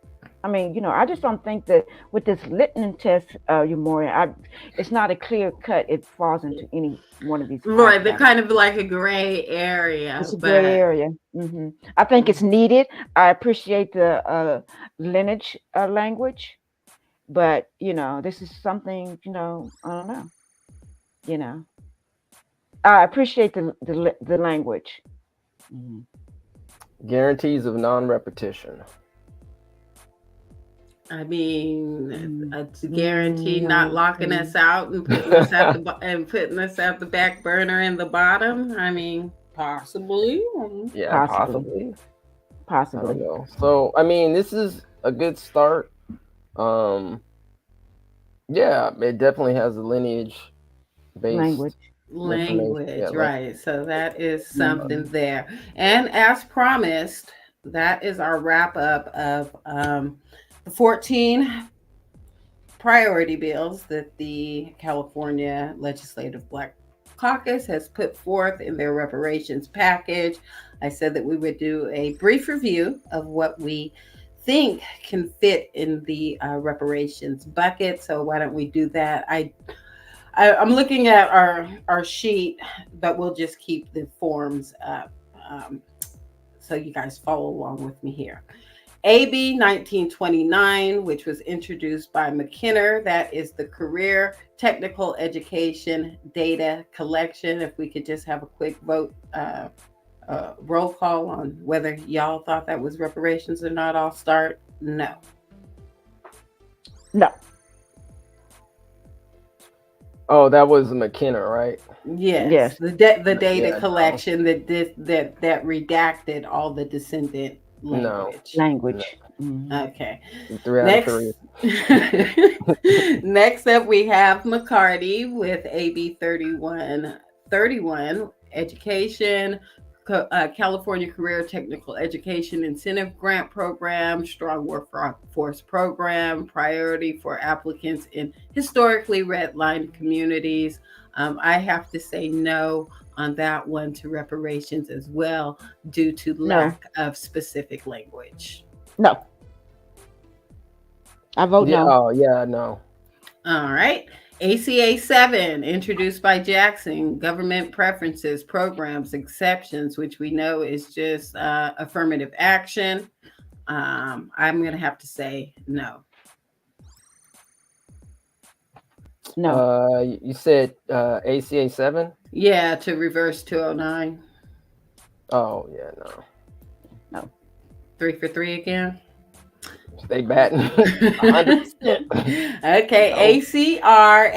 Speaker 9: I mean, I just don't think that with this litmus test, it's not a clear cut. It falls into any one of these.
Speaker 1: Right, they're kind of like a gray area.
Speaker 9: It's a gray area. Mm-hmm. I think it's needed. I appreciate the lineage language, but this is something. I don't know. I appreciate the language. Mm-hmm.
Speaker 8: Guarantees of non-repetition.
Speaker 1: I mean, it's a guarantee not locking us out and putting us at the back burner in the bottom. I mean, possibly.
Speaker 8: Yeah, possibly. I don't know. So, I mean, this is a good start. Yeah, it definitely has a lineage-based
Speaker 1: language, right? So that is something there. And as promised, that is our wrap up of the 14 priority bills that the California Legislative Black Caucus has put forth in their reparations package. I said that we would do a brief review of what we think can fit in the reparations bucket. So why don't we do that? I'm looking at our sheet, but we'll just keep the forms up, so you guys follow along with me here. AB 1929, which was introduced by McKinner, that is the Career Technical Education Data Collection. If we could just have a quick vote, roll call on whether y'all thought that was reparations or not. I'll start. No.
Speaker 9: No.
Speaker 8: Oh, that was McKenna, right?
Speaker 1: Yes. The data collection that redacted all the descendant language. Okay.
Speaker 8: 3 out of 3.
Speaker 1: Next up, we have McCarty with AB 3131, Education, California Career Technical Education Incentive Grant Program, Strong Workforce Program, priority for applicants in historically redlined communities. I have to say no on that one to reparations as well, due to lack of specific language.
Speaker 9: No. I vote no.
Speaker 8: Oh, yeah, no.
Speaker 1: All right. ACA 7, introduced by Jackson, government preferences, programs, exceptions, which we know is just affirmative action. I'm going to have to say no.
Speaker 9: No.
Speaker 8: You said ACA 7?
Speaker 1: Yeah, to reverse 209.
Speaker 8: Oh, yeah, no.
Speaker 9: No.
Speaker 1: 3 for 3 again?
Speaker 8: Stay batting. 100%.
Speaker 1: Okay, no.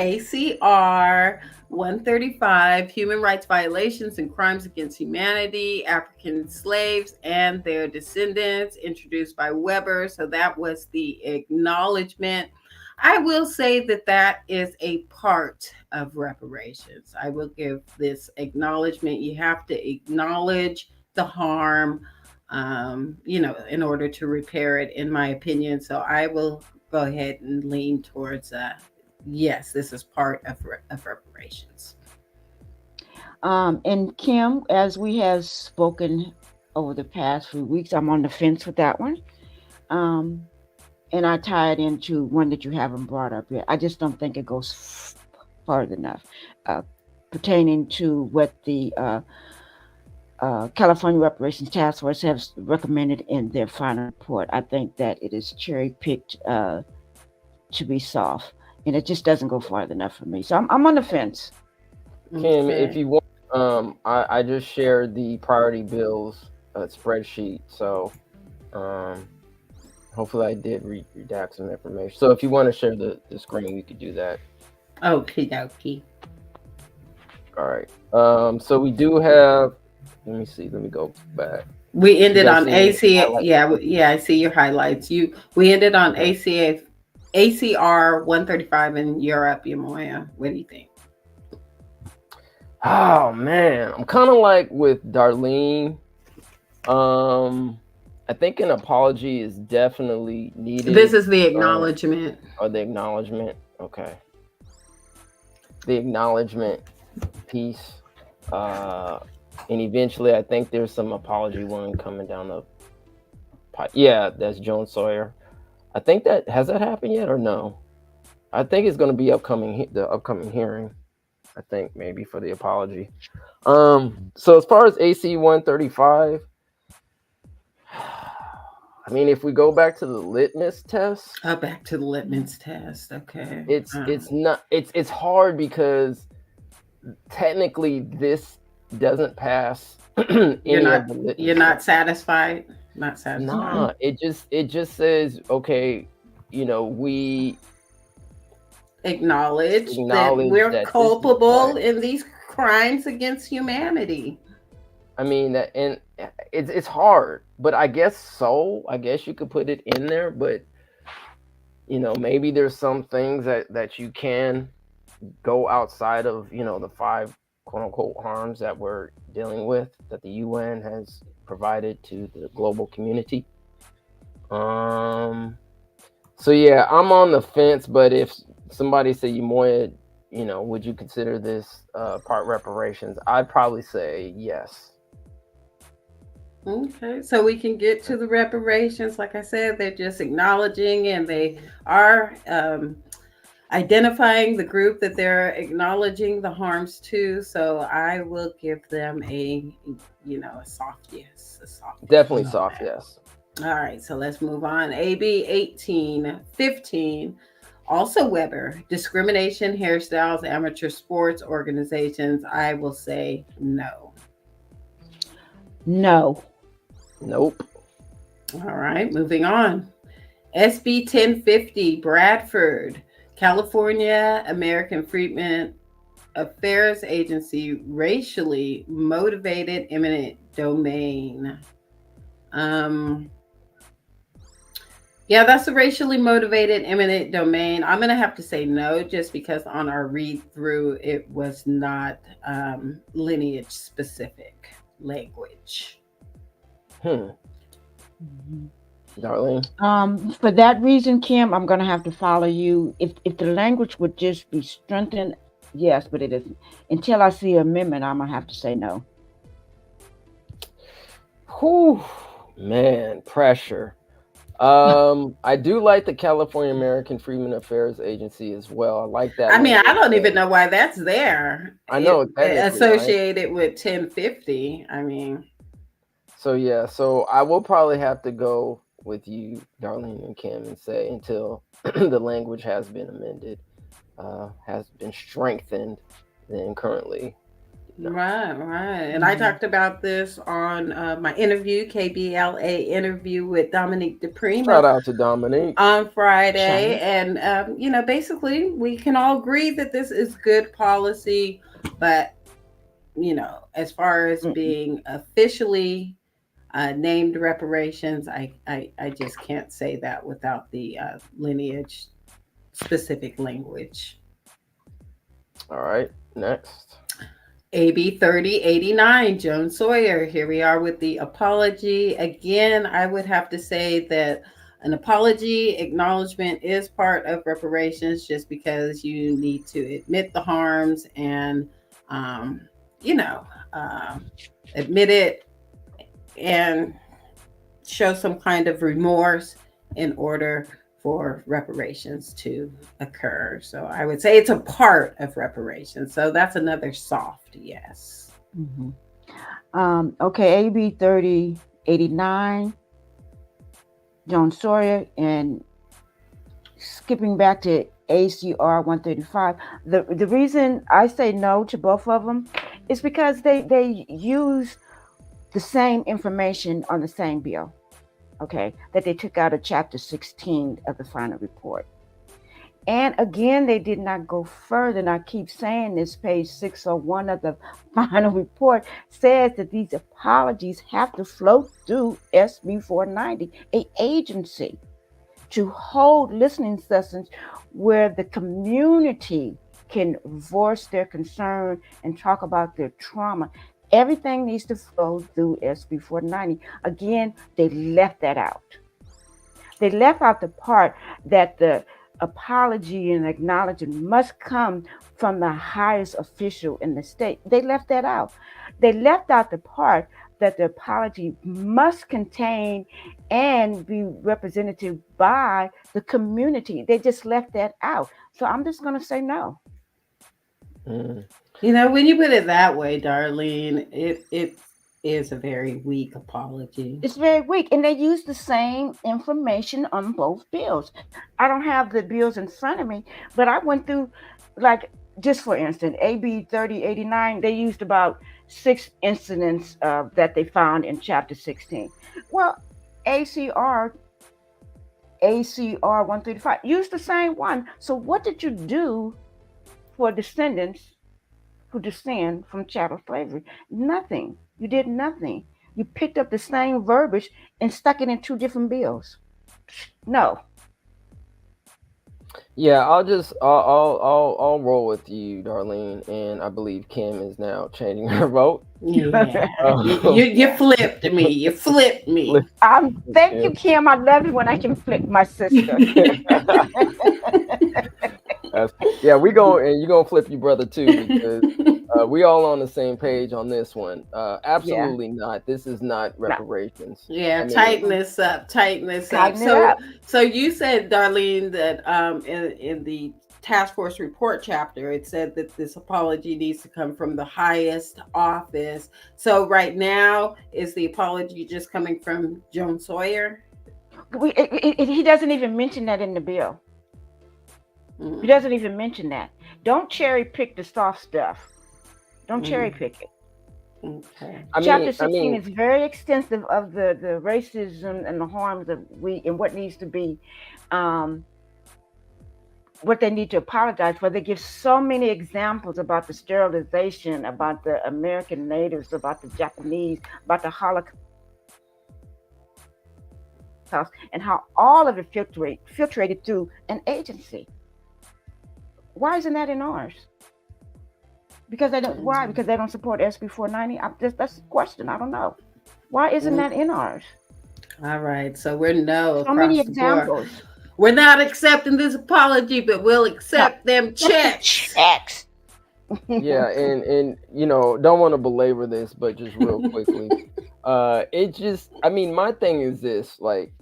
Speaker 1: ACR 135, Human Rights Violations and Crimes Against Humanity, African Slaves and Their Descendants, introduced by Weber. So that was the acknowledgement. I will say that is a part of reparations. I will give this acknowledgement. You have to acknowledge the harm, in order to repair it, in my opinion. So I will go ahead and lean towards yes, this is part of reparations.
Speaker 9: And Kim, as we have spoken over the past few weeks, I'm on the fence with that one. And I tie it into one that you haven't brought up yet. I just don't think it goes far enough, pertaining to what the California Reparations Task Force has recommended in their final report. I think that it is cherry picked to be soft, and it just doesn't go far enough for me. So I'm on the fence.
Speaker 8: Kim, if you want, I just shared the priority bills spreadsheet. So hopefully I did redact some information. So if you want to share the screen, we could do that.
Speaker 1: Okie dokie.
Speaker 8: All right. So we do have. Let me see. Let me go back.
Speaker 1: We ended on ACA. Yeah, I see your highlights. We ended on ACR 135 in Europe, Yamoya. What do you think?
Speaker 8: Oh man, I'm kind of like with Darlene. I think an apology is definitely needed.
Speaker 1: This is the acknowledgement.
Speaker 8: The acknowledgement. Okay. The acknowledgement piece. And eventually, I think there's some apology one coming down the pipe. Yeah, that's Joan Sawyer. I think has that happened yet or no? I think it's going to be the upcoming hearing. I think maybe for the apology. So as far as AC 135, I mean, if we go back to the litmus test.
Speaker 1: Oh, back to the litmus test. Okay.
Speaker 8: It's hard because technically this doesn't pass.
Speaker 1: You're not satisfied. Not satisfied.
Speaker 8: Nah, it just says, okay, we
Speaker 1: acknowledge that we're culpable in these crimes against humanity.
Speaker 8: I mean, and it's hard, but I guess you could put it in there, but maybe there's some things that you can go outside of, the 5 quote unquote harms that we're dealing with, that the UN has provided to the global community. So yeah, I'm on the fence, but if somebody said, Yamoya, would you consider this part reparations? I'd probably say yes.
Speaker 1: Okay, so we can get to the reparations. Like I said, they're just acknowledging and they are identifying the group that they're acknowledging the harms to. So I will give them a soft yes. A soft yes
Speaker 8: Definitely
Speaker 1: on
Speaker 8: soft
Speaker 1: that.
Speaker 8: yes.
Speaker 1: All right, so let's move on. AB 1815, also Weber, discrimination, hairstyles, amateur sports organizations. I will say no.
Speaker 9: No.
Speaker 8: Nope.
Speaker 1: All right, moving on. SB 1050, Bradford, California American Freedmen Affairs Agency, racially motivated eminent domain. Yeah, that's a racially motivated eminent domain. I'm going to have to say no, just because on our read through, it was not lineage specific language.
Speaker 8: Darlene?
Speaker 9: For that reason, Kim, I'm going to have to follow you. If the language would just be strengthened, yes, but it isn't. Until I see an amendment, I'm going to have to say no.
Speaker 8: Whew, man, pressure. I do like the California American Freedmen Affairs Agency as well. I like that.
Speaker 1: I mean, I don't even know why that's there.
Speaker 8: I know
Speaker 1: associated with 1050. I mean,
Speaker 8: so yeah, so I will probably have to go with you, Darlene and Kim, and say until the language has been amended, has been strengthened, then currently.
Speaker 1: No. Right. And I talked about this on my interview, KBLA interview with Dominique DePrima.
Speaker 8: Shout out to Dominique.
Speaker 1: On Friday. And, basically, we can all agree that this is good policy. But, as far as being officially named reparations, I just can't say that without the lineage specific language.
Speaker 8: All right. Next.
Speaker 1: AB 3089, Joan Sawyer. Here we are with the apology. Again, I would have to say that an apology acknowledgement is part of reparations, just because you need to admit the harms and, admit it and show some kind of remorse in order for reparations to occur. So I would say it's a part of reparations. So that's another soft yes.
Speaker 9: Mm-hmm. Okay, AB 3089, Joan Sawyer, and skipping back to ACR 135. The reason I say no to both of them is because they use the same information on the same bill. Okay, that they took out of chapter 16 of the final report. And again, they did not go further. And I keep saying this, page 601 of the final report says that these apologies have to flow through SB 490, an agency, to hold listening sessions where the community can voice their concern and talk about their trauma. Everything needs to flow through SB 490. Again, they left that out. They left out the part that the apology and acknowledgement must come from the highest official in the state. They left that out. They left out the part that the apology must contain and be representative by the community. They just left that out. So I'm just going to say no.
Speaker 1: When you put it that way, Darlene, it is a very weak apology.
Speaker 9: It's very weak. And they use the same information on both bills. I don't have the bills in front of me, but I went through, like, just for instance, AB 3089, they used about 6 incidents that they found in chapter 16. Well, ACR 135 used the same one. So what did you do for descendants who descend from chattel slavery? Nothing. You did nothing. You picked up the same verbiage and stuck it in 2 different bills. No.
Speaker 8: Yeah, I'll roll with you, Darlene, and I believe Kim is now changing her vote.
Speaker 1: Yeah. You flipped me. You flipped me.
Speaker 9: Thank you, Kim. I love it when I can flip my sister.
Speaker 8: Yeah, we go and you gonna flip your brother too because we all on the same page on this one. Absolutely not. This is not reparations.
Speaker 1: Yeah,
Speaker 8: I mean,
Speaker 1: tighten this up. Tighten this up.
Speaker 9: Tighten it up.
Speaker 1: So you said, Darlene, that in the task force report chapter, it said that this apology needs to come from the highest office. So right now, is the apology just coming from Joan Sawyer?
Speaker 9: He doesn't even mention that in the bill.
Speaker 1: Mm.
Speaker 9: He doesn't even mention that. Don't cherry pick the soft stuff. Don't cherry pick it.
Speaker 1: Okay.
Speaker 9: Chapter 16 is very extensive of the racism and the harms that and what needs to be, what they need to apologize for. They give so many examples about the sterilization, about the American natives, about the Japanese, about the Holocaust, and how all of it filtrated through an agency. Why isn't that in ours? Because they don't. Why? Because they don't support SB 490. That's a question. I don't know. Why isn't that in ours?
Speaker 1: All right. So we're no.
Speaker 9: So many examples.
Speaker 1: We're not accepting this apology, but we'll accept them checks.
Speaker 8: Yeah, and don't want to belabor this, but just real quickly, my thing is this: like,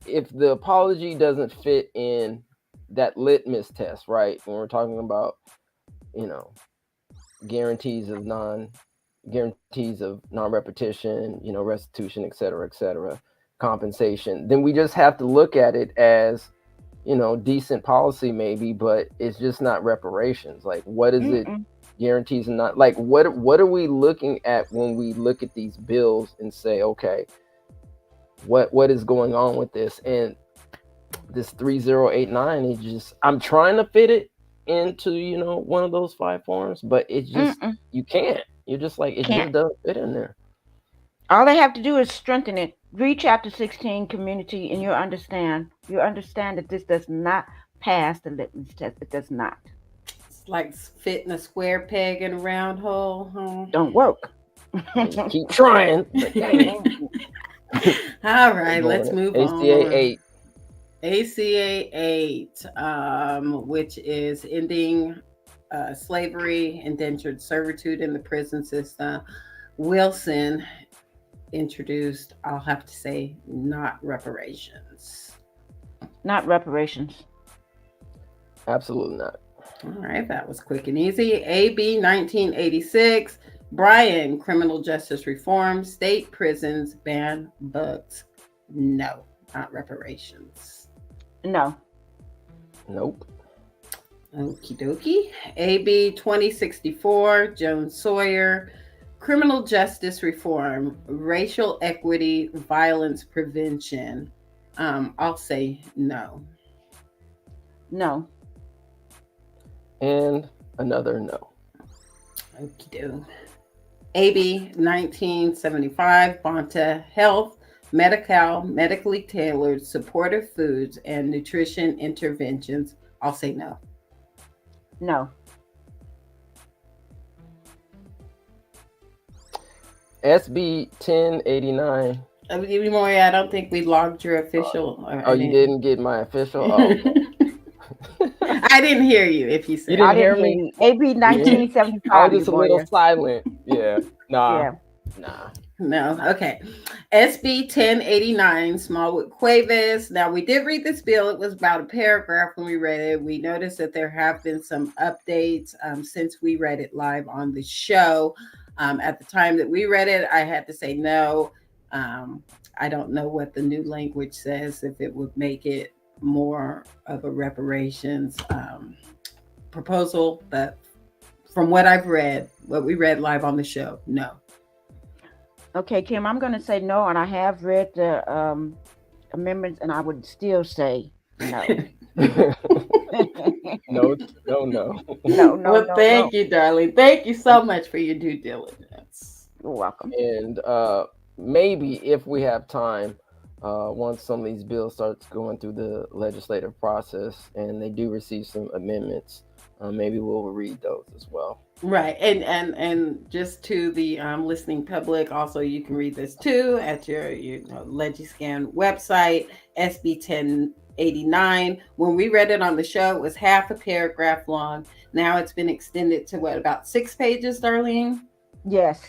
Speaker 8: if the apology doesn't fit in that litmus test, right? When we're talking about, guarantees of non-repetition, restitution, et cetera, compensation, then we just have to look at it as, decent policy maybe, but it's just not reparations. Like, what is it? Guarantees and not like what are we looking at when we look at these bills and say, okay, what is going on with this? And this 3089 is just, I'm trying to fit it into one of those 5 forms, but it's just you can't. You're just like, it just doesn't fit in there.
Speaker 9: All they have to do is strengthen it. Read chapter 16, community, and you'll understand that this does not pass the litmus test. It does not.
Speaker 1: It's like fitting a square peg in a round hole. Huh?
Speaker 9: Don't work.
Speaker 8: Keep trying.
Speaker 1: All right, let's move on.
Speaker 8: ACA 8.
Speaker 1: ACA 8, which is ending slavery, indentured servitude in the prison system. Wilson introduced, I'll have to say, not reparations.
Speaker 9: Not reparations.
Speaker 8: Absolutely not.
Speaker 1: All right, that was quick and easy. AB 1986, Bryan, criminal justice reform, state prisons, ban books. No, not reparations.
Speaker 9: No.
Speaker 8: Nope.
Speaker 1: Okie dokie. AB 2064, Joan Sawyer, criminal justice reform, racial equity, violence prevention. I'll say no.
Speaker 9: No.
Speaker 8: And another no.
Speaker 1: Okie doke. AB 1975, Bonta Health, Medi-Cal, medically tailored supportive foods and nutrition interventions. I'll say no.
Speaker 9: No.
Speaker 8: SB 1089.
Speaker 1: I don't think we logged your official.
Speaker 8: You didn't get my official? Oh.
Speaker 1: I didn't hear you if you said.
Speaker 8: You didn't hear me?
Speaker 9: AB 1975.
Speaker 8: I was just a little silent. Yeah. Nah.
Speaker 9: Yeah.
Speaker 8: Nah.
Speaker 1: No. Okay. SB 1089, Smallwood Cuevas. Now, we did read this bill. It was about a paragraph when we read it. We noticed that there have been some updates since we read it live on the show. At the time that we read it, I had to say no. I don't know what the new language says, if it would make it more of a reparations proposal, but from what I've read, what we read live on the show, no.
Speaker 9: Okay, Kim, I'm going to say no, and I have read the amendments, and I would still say no.
Speaker 8: No.
Speaker 9: No.
Speaker 1: Thank you, darling. Thank you so much for your due diligence.
Speaker 9: You're welcome.
Speaker 8: And maybe if we have time, once some of these bills starts going through the legislative process and they do receive some amendments, maybe we'll read those as well.
Speaker 1: Right. And just to the listening public, also you can read this too at your Legiscan website, SB 89. When we read it on the show, it was half a paragraph long. Now it's been extended to what, about 6 pages, Darlene?
Speaker 9: Yes.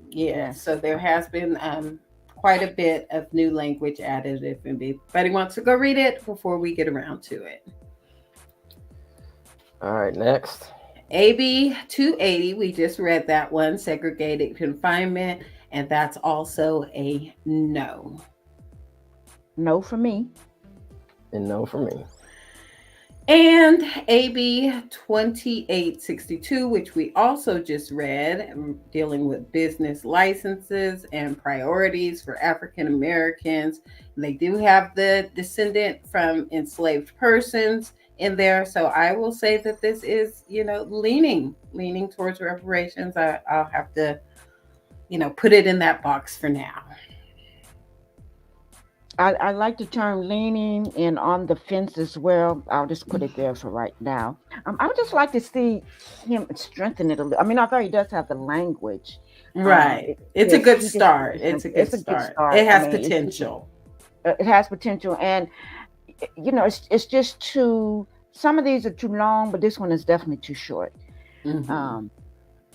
Speaker 1: Yeah, so there has been quite a bit of new language added. If anybody wants to go read it before we get around to it.
Speaker 8: All right, next.
Speaker 1: AB 280, we just read that one, segregated confinement, and that's also a no.
Speaker 9: No for me.
Speaker 8: And no for me.
Speaker 1: And AB 2862, which we also just read, dealing with business licenses and priorities for African Americans. They do have the descendant from enslaved persons in there. So I will say that this is, leaning towards reparations. I'll have to, put it in that box for now.
Speaker 9: I like the term leaning and on the fence as well. I'll just put it there for right now. I would just like to see him strengthen it a little. I mean, although he does have the language.
Speaker 1: Right. It's a good start. It's a good start. It has potential.
Speaker 9: It has potential. And, it's just some of these are too long, but this one is definitely too short.
Speaker 1: Mm-hmm.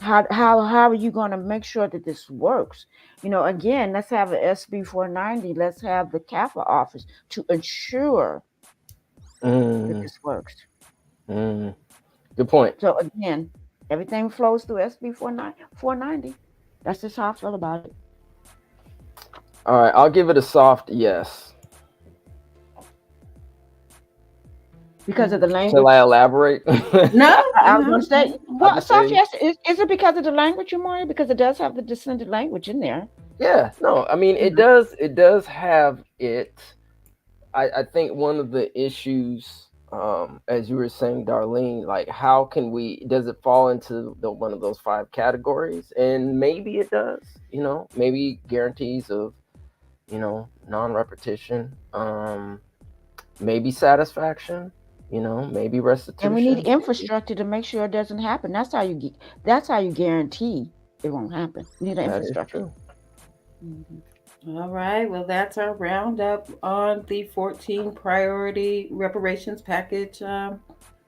Speaker 9: How are you going to make sure that this works? Again, let's have an SB 490. Let's have the CAFA office to ensure that this works.
Speaker 8: Good point.
Speaker 9: So again, everything flows through SB 490. That's just how I feel about it.
Speaker 8: All right, I'll give it a soft yes.
Speaker 9: Because of the language?
Speaker 8: Shall I elaborate?
Speaker 1: No,
Speaker 9: I was going to say, well, soft yes. Is it because of the language, Amari? Because it does have the descendant language in there.
Speaker 8: Yeah, no, I mean, it does have it. I think one of the issues, as you were saying, Darlene, like how does it fall into one of those 5 categories? And maybe it does, maybe guarantees of, non-repetition, maybe satisfaction. Maybe restitution.
Speaker 9: And we need infrastructure to make sure it doesn't happen. That's how you guarantee it won't happen. You need an infrastructure.
Speaker 1: Mm-hmm. All right. Well, that's our roundup on the 14 priority reparations package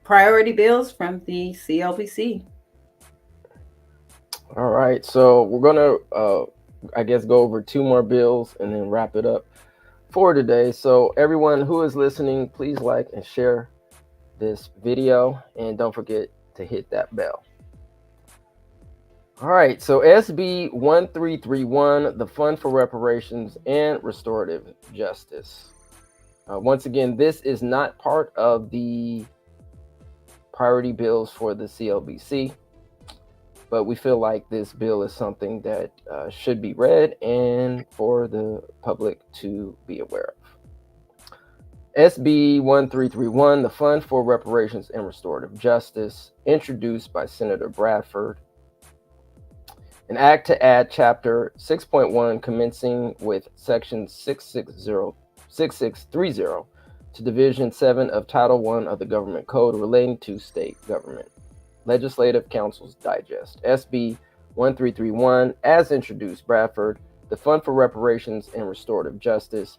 Speaker 1: priority bills from the CLBC.
Speaker 8: All right. So we're gonna, I guess, go over 2 more bills and then wrap it up for today. So everyone who is listening, please like and share this video, and don't forget to hit that bell. All right, so SB 1331, the Fund for Reparations and Restorative Justice. Once again, this is not part of the priority bills for the CLBC, but we feel like this bill is something that should be read and for the public to be aware of. SB 1331, the Fund for Reparations and Restorative Justice, introduced by Senator Bradford. An act to add Chapter 6.1, commencing with Section 6630 to Division 7 of Title I of the Government Code relating to state government. Legislative Council's Digest. SB 1331, as introduced, Bradford, the Fund for Reparations and Restorative Justice.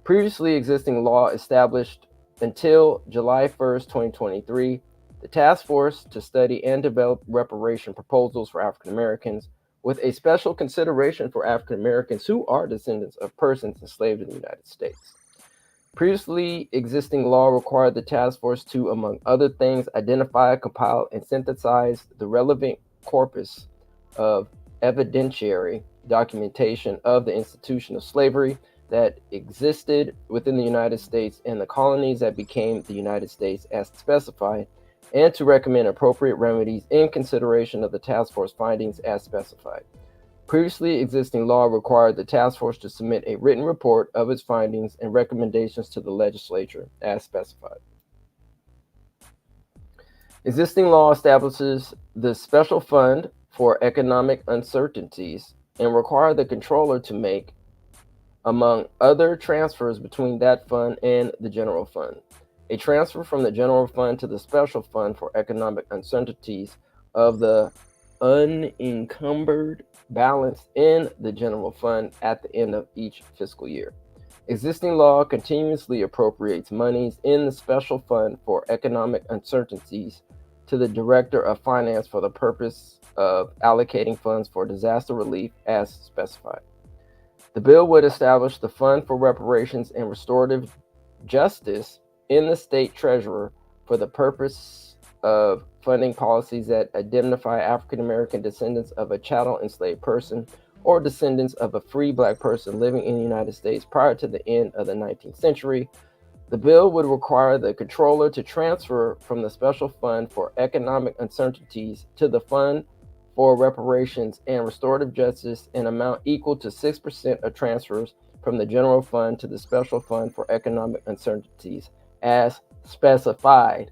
Speaker 8: Previously existing law established until July 1st, 2023, the task force to study and develop reparation proposals for African Americans, with a special consideration for African Americans who are descendants of persons enslaved in the United States. Previously existing law required the task force to, among other things, identify, compile, and synthesize the relevant corpus of evidentiary documentation of the institution of slavery that existed within the United States and the colonies that became the United States as specified, and to recommend appropriate remedies in consideration of the task force findings as specified. Previously existing law required the task force to submit a written report of its findings and recommendations to the legislature as specified. Existing law establishes the Special Fund for Economic Uncertainties and required the controller to make, among other transfers between that fund and the general fund. A transfer from the general fund to the special fund for economic uncertainties of the unencumbered balance in the general fund at the end of each fiscal year. Existing law continuously appropriates monies in the Special Fund for Economic Uncertainties to the Director of Finance for the purpose of allocating funds for disaster relief as specified. The bill would establish the Fund for Reparations and Restorative Justice in the state treasurer for the purpose of funding policies that indemnify African American descendants of a chattel enslaved person or descendants of a free black person living in the United States prior to the end of the 19th century. The bill would require the controller to transfer from the Special Fund for Economic Uncertainties to the Fund for Reparations and Restorative Justice an amount equal to 6% of transfers from the General Fund to the Special Fund for Economic Uncertainties as specified.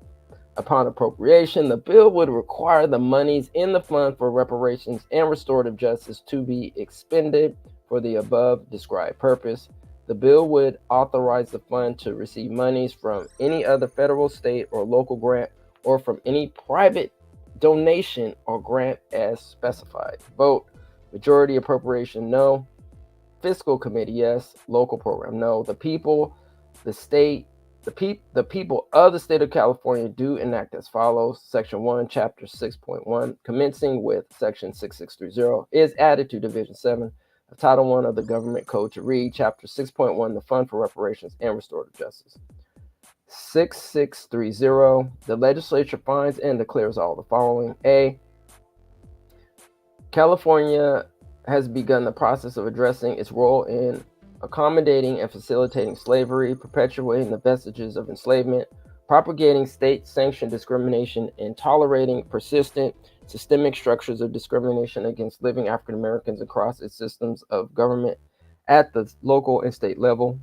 Speaker 8: Upon appropriation, the bill would require the monies in the Fund for Reparations and Restorative Justice to be expended for the above described purpose. The bill would authorize the fund to receive monies from any other federal, state, or local grant or from any private donation or grant as specified. Vote: majority appropriation, no. Fiscal committee, yes. Local program, no. The people, the state, the people of the state of California do enact as follows. Section 1, Chapter 6.1, commencing with Section 6630, is added to Division 7 of Title 1 of the Government Code to read Chapter 6.1, the Fund for Reparations and Restorative Justice. 6630, the legislature finds and declares all the following. A, California has begun the process of addressing its role in accommodating and facilitating slavery, perpetuating the vestiges of enslavement, propagating state-sanctioned discrimination, and tolerating persistent systemic structures of discrimination against living African Americans across its systems of government at the local and state level.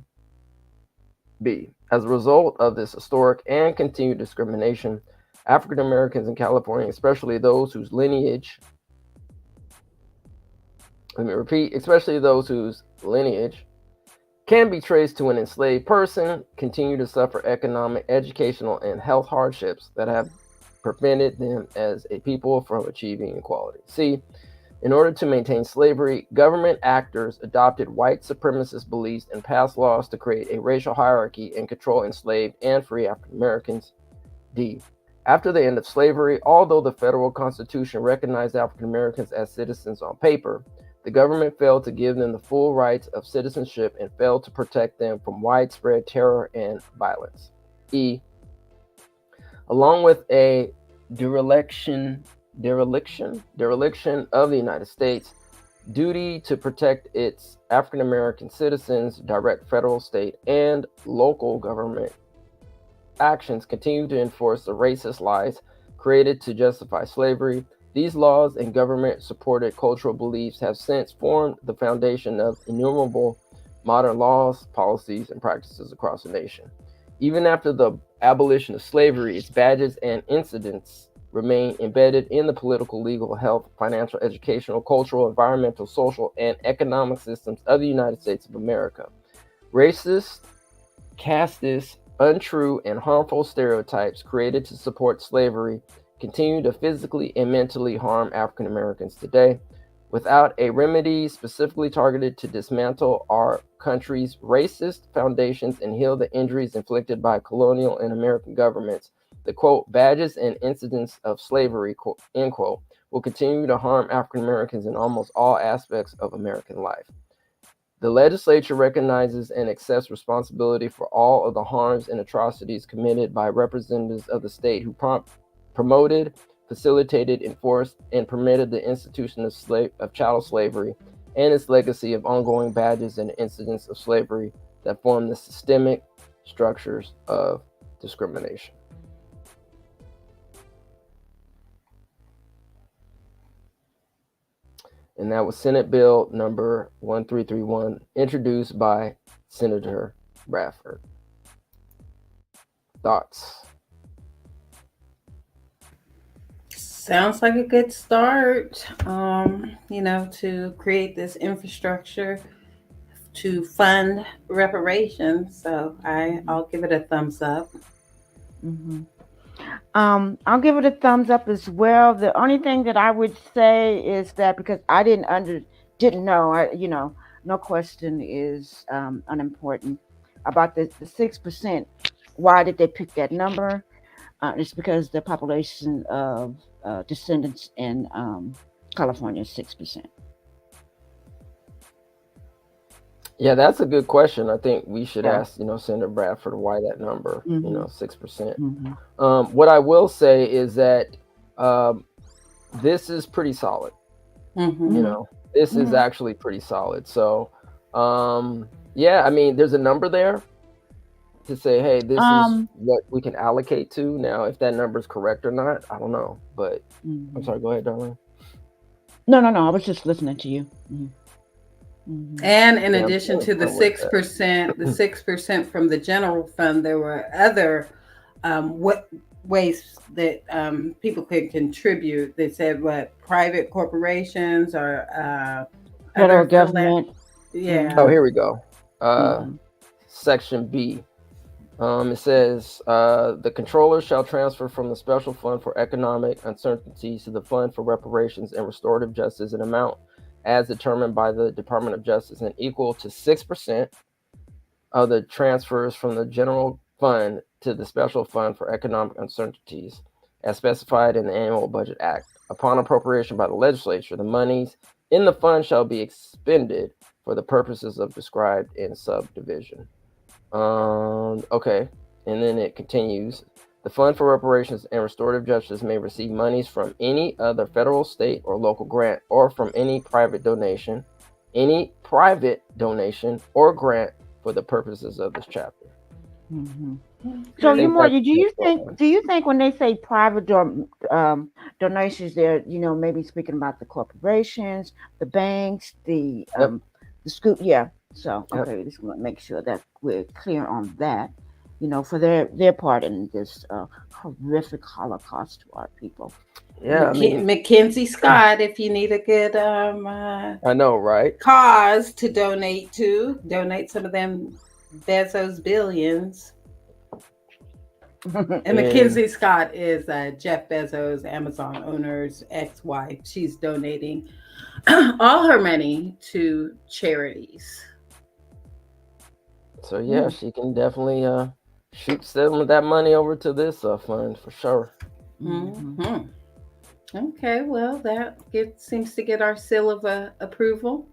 Speaker 8: B, as a result of this historic and continued discrimination, African Americans in California, especially those whose lineage, can be traced to an enslaved person, continue to suffer economic, educational, and health hardships that have prevented them as a people from achieving equality. C, in order to maintain slavery, government actors adopted white supremacist beliefs and passed laws to create a racial hierarchy and control enslaved and free African Americans. D, after the end of slavery, although the federal Constitution recognized African Americans as citizens on paper, the government failed to give them the full rights of citizenship and failed to protect them from widespread terror and violence. E, along with a dereliction of the United States duty to protect its African American citizens, direct federal, state, and local government actions continue to enforce the racist lies created to justify slavery. These laws and government-supported cultural beliefs have since formed the foundation of innumerable modern laws, policies, and practices across the nation. Even after the abolition of slavery, its badges and incidents remain embedded in the political, legal, health, financial, educational, cultural, environmental, social, and economic systems of the United States of America. Racist, casteist, untrue, and harmful stereotypes created to support slavery continue to physically and mentally harm African Americans today. Without a remedy specifically targeted to dismantle our country's racist foundations and heal the injuries inflicted by colonial and American governments, the quote, badges and incidents of slavery, quote, end quote, will continue to harm African Americans in almost all aspects of American life. The legislature recognizes and accepts responsibility for all of the harms and atrocities committed by representatives of the state who promoted, facilitated, enforced, and permitted the institution of chattel slavery and its legacy of ongoing badges and incidents of slavery that form the systemic structures of discrimination. And that was Senate Bill number 1331, introduced by Senator Bradford. Thoughts?
Speaker 6: Sounds like a good start, to create this infrastructure to fund reparations. So I'll give it a thumbs up.
Speaker 9: Mm-hmm. I'll give it a thumbs up as well. The only thing that I would say is that because I didn't know, no question, is unimportant. About the 6%, why did they pick that number? It's because the population of descendants in California is 6%.
Speaker 8: Yeah, that's a good question. I think we should
Speaker 9: Yeah.
Speaker 8: ask, Senator Bradford why that number,
Speaker 9: Mm-hmm.
Speaker 8: 6%.
Speaker 9: Mm-hmm.
Speaker 8: What I will say is that this is pretty solid.
Speaker 6: Mm-hmm.
Speaker 8: This is actually pretty solid. So, yeah, I mean, there's a number there to say, hey, this is what we can allocate to. Now, if that number is correct or not, I don't know. But I'm sorry, go ahead, Darlene.
Speaker 9: No. I was just listening to you.
Speaker 6: And in
Speaker 8: Yeah, I'm
Speaker 6: addition
Speaker 8: feeling
Speaker 6: to the
Speaker 8: fine with that.
Speaker 6: 6%, the 6% from the general fund, there were other ways that people could contribute. They said what private corporations or
Speaker 9: Federal
Speaker 6: other
Speaker 9: government.
Speaker 6: yeah.
Speaker 8: Oh, here we go.
Speaker 9: Mhm.
Speaker 8: Section B. It says the controller shall transfer from the special fund for economic uncertainties to the fund for reparations and restorative justice an amount as determined by the Department of Justice and equal to 6% of the transfers from the general fund to the special fund for economic uncertainties as specified in the Annual Budget Act. Upon appropriation by the legislature, the monies in the fund shall be expended for the purposes of described in subdivision. Okay, and then it continues. The Fund for Reparations and Restorative Justice may receive monies from any other federal, state, or local grant, or from any private donation or grant for the purposes of this chapter.
Speaker 9: Mm-hmm. So, do you think when they say private donations, they're maybe speaking about the corporations, the banks, the school? Yeah. So okay, just want to make sure that we're clear on that. For their part in this horrific Holocaust to our people.
Speaker 8: Yeah, I mean,
Speaker 6: Mackenzie Scott, if you need a good
Speaker 8: I know, right?
Speaker 6: cause to donate some of them Bezos billions. And Mackenzie Scott is Jeff Bezos, Amazon owner's ex-wife. She's donating all her money to charities.
Speaker 8: So yeah, she can definitely shoot some of that money over to this fund for sure.
Speaker 6: Mm-hmm. Okay, well, that seems to get our seal of approval.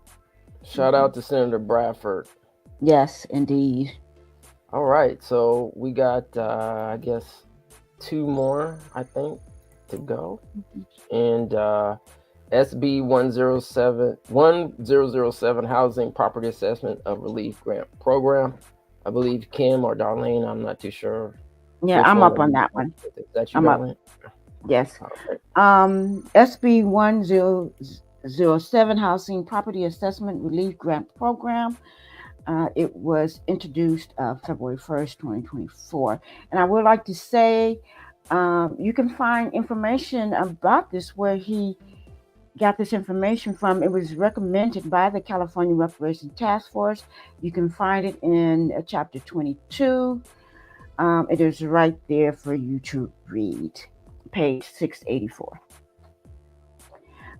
Speaker 8: Shout out to Senator Bradford.
Speaker 9: Yes, indeed.
Speaker 8: All right, so we got, I guess, 2 more, I think, to go. And SB 1007 Housing Property Assessment of Relief Grant Program. I believe Kim or Darlene, I'm not too sure.
Speaker 9: Yeah, I'm up on that one.
Speaker 8: Is that you,
Speaker 9: I'm
Speaker 8: Darlene?
Speaker 9: up. Yes.
Speaker 8: Okay.
Speaker 9: SB 1007 Housing Property Assessment Relief Grant Program. It was introduced February 1st, 2024. And I would like to say you can find information about this where he got this information from. It was recommended by the California Reparations Task Force. You can find it in Chapter 22. It is right there for you to read. Page 684.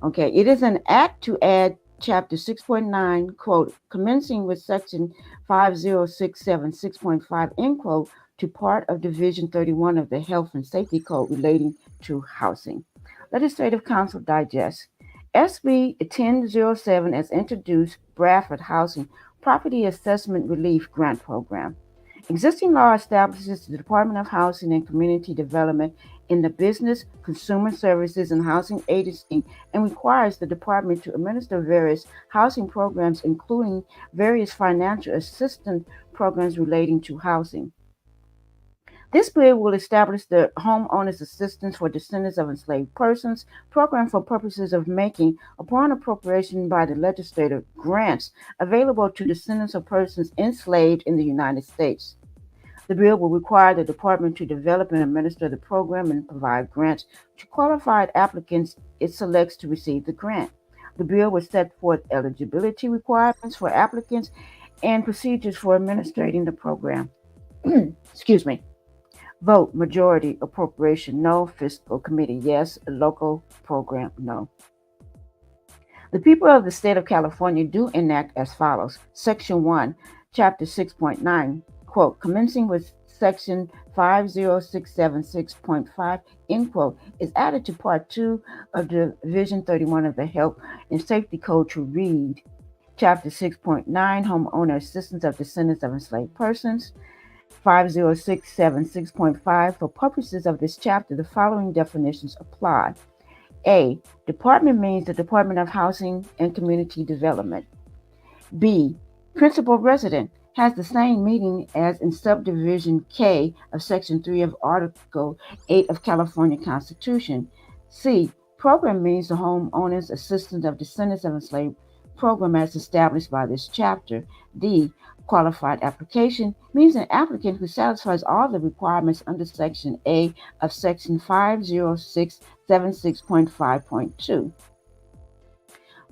Speaker 9: Okay, it is an act to add Chapter 6.9, quote, commencing with Section 5067, 6.5, end quote, to part of Division 31 of the Health and Safety Code relating to housing. Legislative Council Digest. SB 1007 as introduced Bradford Housing Property Assessment Relief Grant Program. Existing law establishes the Department of Housing and Community Development in the Business, Consumer Services, and Housing Agency and requires the department to administer various housing programs, including various financial assistance programs relating to housing. This bill will establish the Homeowners Assistance for Descendants of Enslaved Persons program for purposes of making, upon appropriation by the legislature, grants available to descendants of persons enslaved in the United States. The bill will require the department to develop and administer the program and provide grants to qualified applicants it selects to receive the grant. The bill will set forth eligibility requirements for applicants and procedures for administrating the program. Excuse me. Vote majority appropriation no, fiscal committee yes, local program no. The people of the state of California do enact as follows. Section 1, Chapter 6.9, quote, commencing with Section 50676.5, end quote, is added to Part 2 of Division 31 of the Health and Safety Code to read, Chapter 6.9, Homeowner Assistance of Descendants of Enslaved Persons, 50676.5. For purposes of this chapter, the following definitions apply. A. Department means the Department of Housing and Community Development. B. Principal resident has the same meaning as in subdivision K of Section 3 of Article 8 of California Constitution. C. Program means the Homeowners Assistance of Descendants of Enslaved Program as established by this chapter. D. Qualified application means an applicant who satisfies all the requirements under Section A of Section 50676.5.2.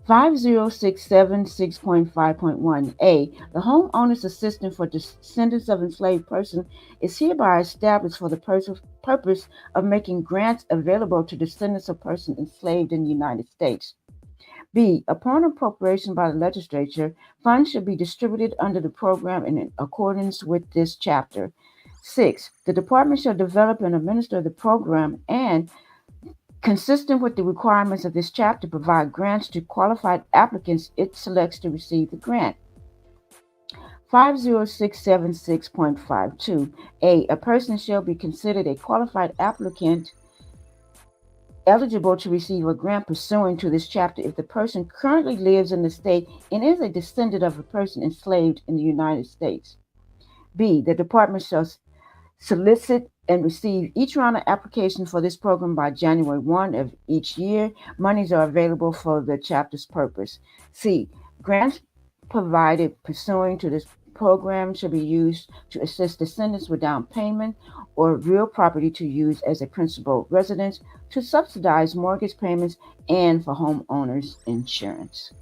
Speaker 9: 50676.5.1a. The Homeowners Assistance for Descendants of Enslaved Persons is hereby established for the purpose of making grants available to descendants of persons enslaved in the United States. B. Upon appropriation by the legislature, funds should be distributed under the program in accordance with this chapter. 6. The department shall develop and administer the program and, consistent with the requirements of this chapter, provide grants to qualified applicants it selects to receive the grant. 50676.52. A person shall be considered a qualified applicant eligible to receive a grant pursuant to this chapter if the person currently lives in the state and is a descendant of a person enslaved in the United States. B. The department shall solicit and receive each round of application for this program by January 1 of each year. Monies are available for the chapter's purpose. C. Grants provided pursuant to this program should be used to assist descendants with down payment or real property to use as a principal residence, to subsidize mortgage payments, and for homeowners insurance.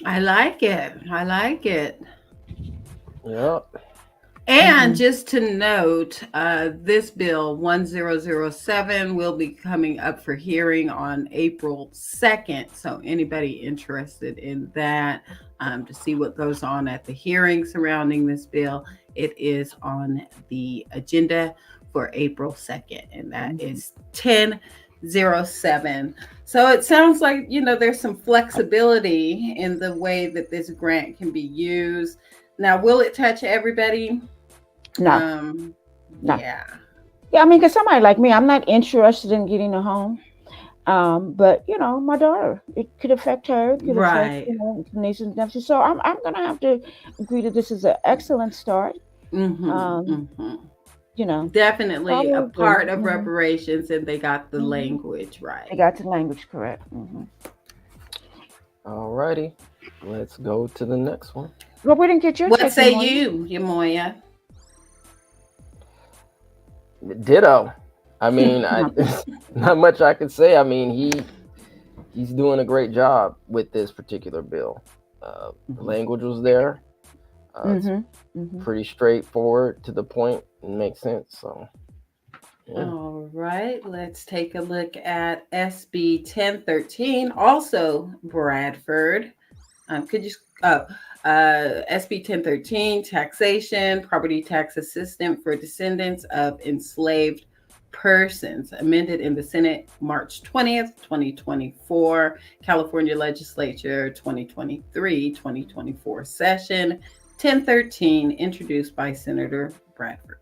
Speaker 6: I like it. I like it.
Speaker 8: Yep.
Speaker 6: And just to note, this bill 1007 will be coming up for hearing on April 2nd. So anybody interested in that, to see what goes on at the hearing surrounding this bill, it is on the agenda for April 2nd, and that is 1007. So it sounds like, there's some flexibility in the way that this grant can be used. Now, will it touch everybody?
Speaker 9: No. No.
Speaker 6: Yeah.
Speaker 9: Yeah, I mean, because somebody like me, I'm not interested in getting a home. But my daughter, it could affect her, it could
Speaker 6: Right.
Speaker 9: affect, nieces and nephews. So I'm gonna have to agree that this is an excellent start.
Speaker 6: Definitely a
Speaker 9: probably,
Speaker 6: part of reparations, and they got the language right.
Speaker 9: They got the language correct.
Speaker 8: All righty. Let's go to the next one.
Speaker 9: Well, we didn't get your
Speaker 6: What
Speaker 9: take,
Speaker 6: say
Speaker 9: Yamoya.
Speaker 6: you, Yamoya?
Speaker 8: Ditto. I mean, not much I can say. I mean, he's doing a great job with this particular bill. The language was there. It's pretty straightforward, to the point, and makes sense. So, yeah.
Speaker 6: All right, let's take a look at SB 1013, also Bradford. SB 1013, taxation, property tax assistance for descendants of enslaved persons, amended in the Senate March 20th, 2024, California Legislature 2023-2024 session, 1013, introduced by Senator Bradford.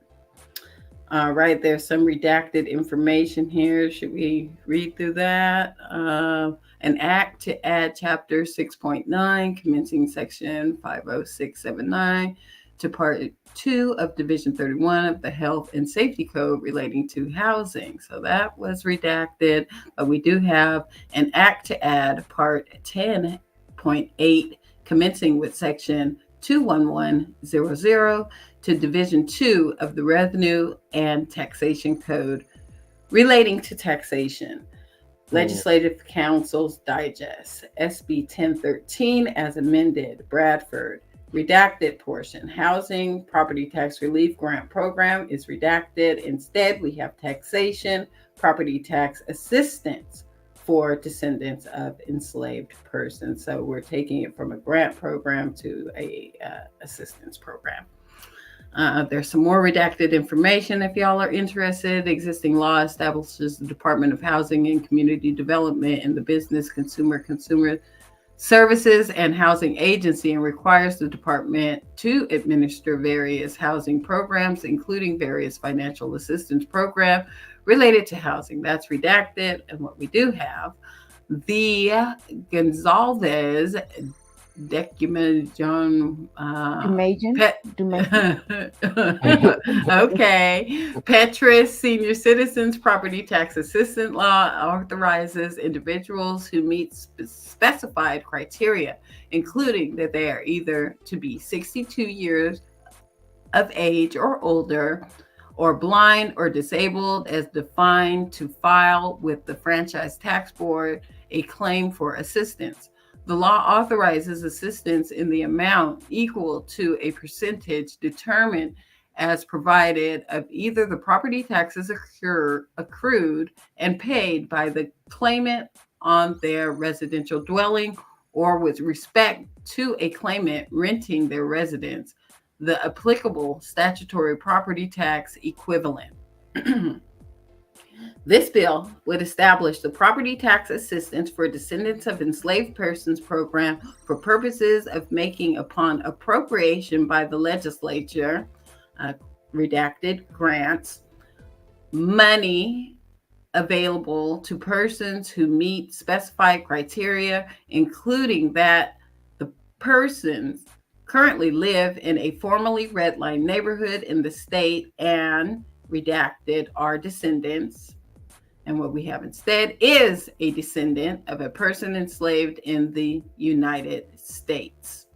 Speaker 6: All right, there's some redacted information here. Should we read through that? An act to add chapter 6.9, commencing section 50679 to part 2 of division 31 of the Health and Safety Code relating to housing. So that was redacted, but we do have an act to add part 10.8, commencing with section 21100 to division 2 of the Revenue and Taxation Code relating to taxation. Legislative Council's Digest, SB 1013 as amended, Bradford, redacted portion. Housing Property Tax Relief Grant Program is redacted. Instead, we have taxation, property tax assistance for descendants of enslaved persons. So we're taking it from a grant program to a assistance program. There's some more redacted information if y'all are interested. Existing law establishes the Department of Housing and Community Development and the Business Consumer Services and Housing Agency and requires the department to administer various housing programs, including various financial assistance programs related to housing. That's redacted. And what we do have, the Gonzalez Decumajon okay. Petrus Senior Citizens Property Tax Assistant Law authorizes individuals who meet specified criteria, including that they are either to be 62 years of age or older, or blind or disabled as defined, to file with the Franchise Tax Board a claim for assistance. The law authorizes assistance in the amount equal to a percentage determined as provided of either the property taxes accrued and paid by the claimant on their residential dwelling, or with respect to a claimant renting their residence, the applicable statutory property tax equivalent. This bill would establish the Property Tax Assistance for Descendants of Enslaved Persons program for purposes of making, upon appropriation by the legislature, redacted grants, money available to persons who meet specified criteria, including that the persons currently live in a formerly redlined neighborhood in the state and redacted are descendants. And what we have instead is a descendant of a person enslaved in the United States.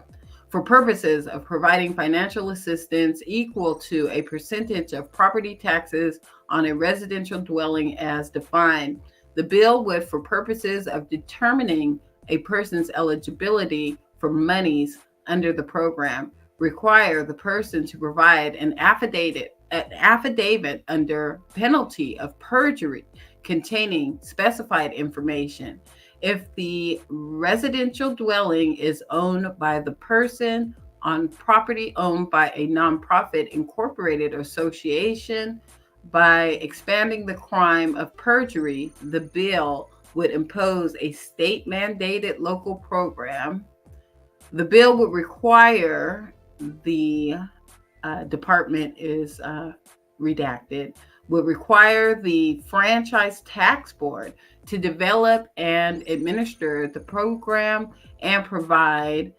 Speaker 6: For purposes of providing financial assistance equal to a percentage of property taxes on a residential dwelling as defined, the bill would, for purposes of determining a person's eligibility for monies under the program, require the person to provide an affidavit under penalty of perjury containing specified information. If the residential dwelling is owned by the person on property owned by a nonprofit incorporated association, by expanding the crime of perjury, the bill would impose a state-mandated local program. The bill would require the department is redacted, would require the Franchise Tax Board to develop and administer the program and provide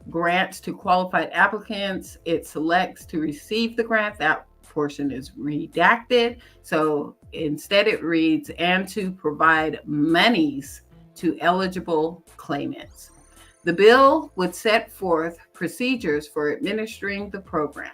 Speaker 6: grants to qualified applicants. It selects to receive the grant. That portion is redacted. So instead it reads, and to provide monies to eligible claimants. The bill would set forth procedures for administering the program.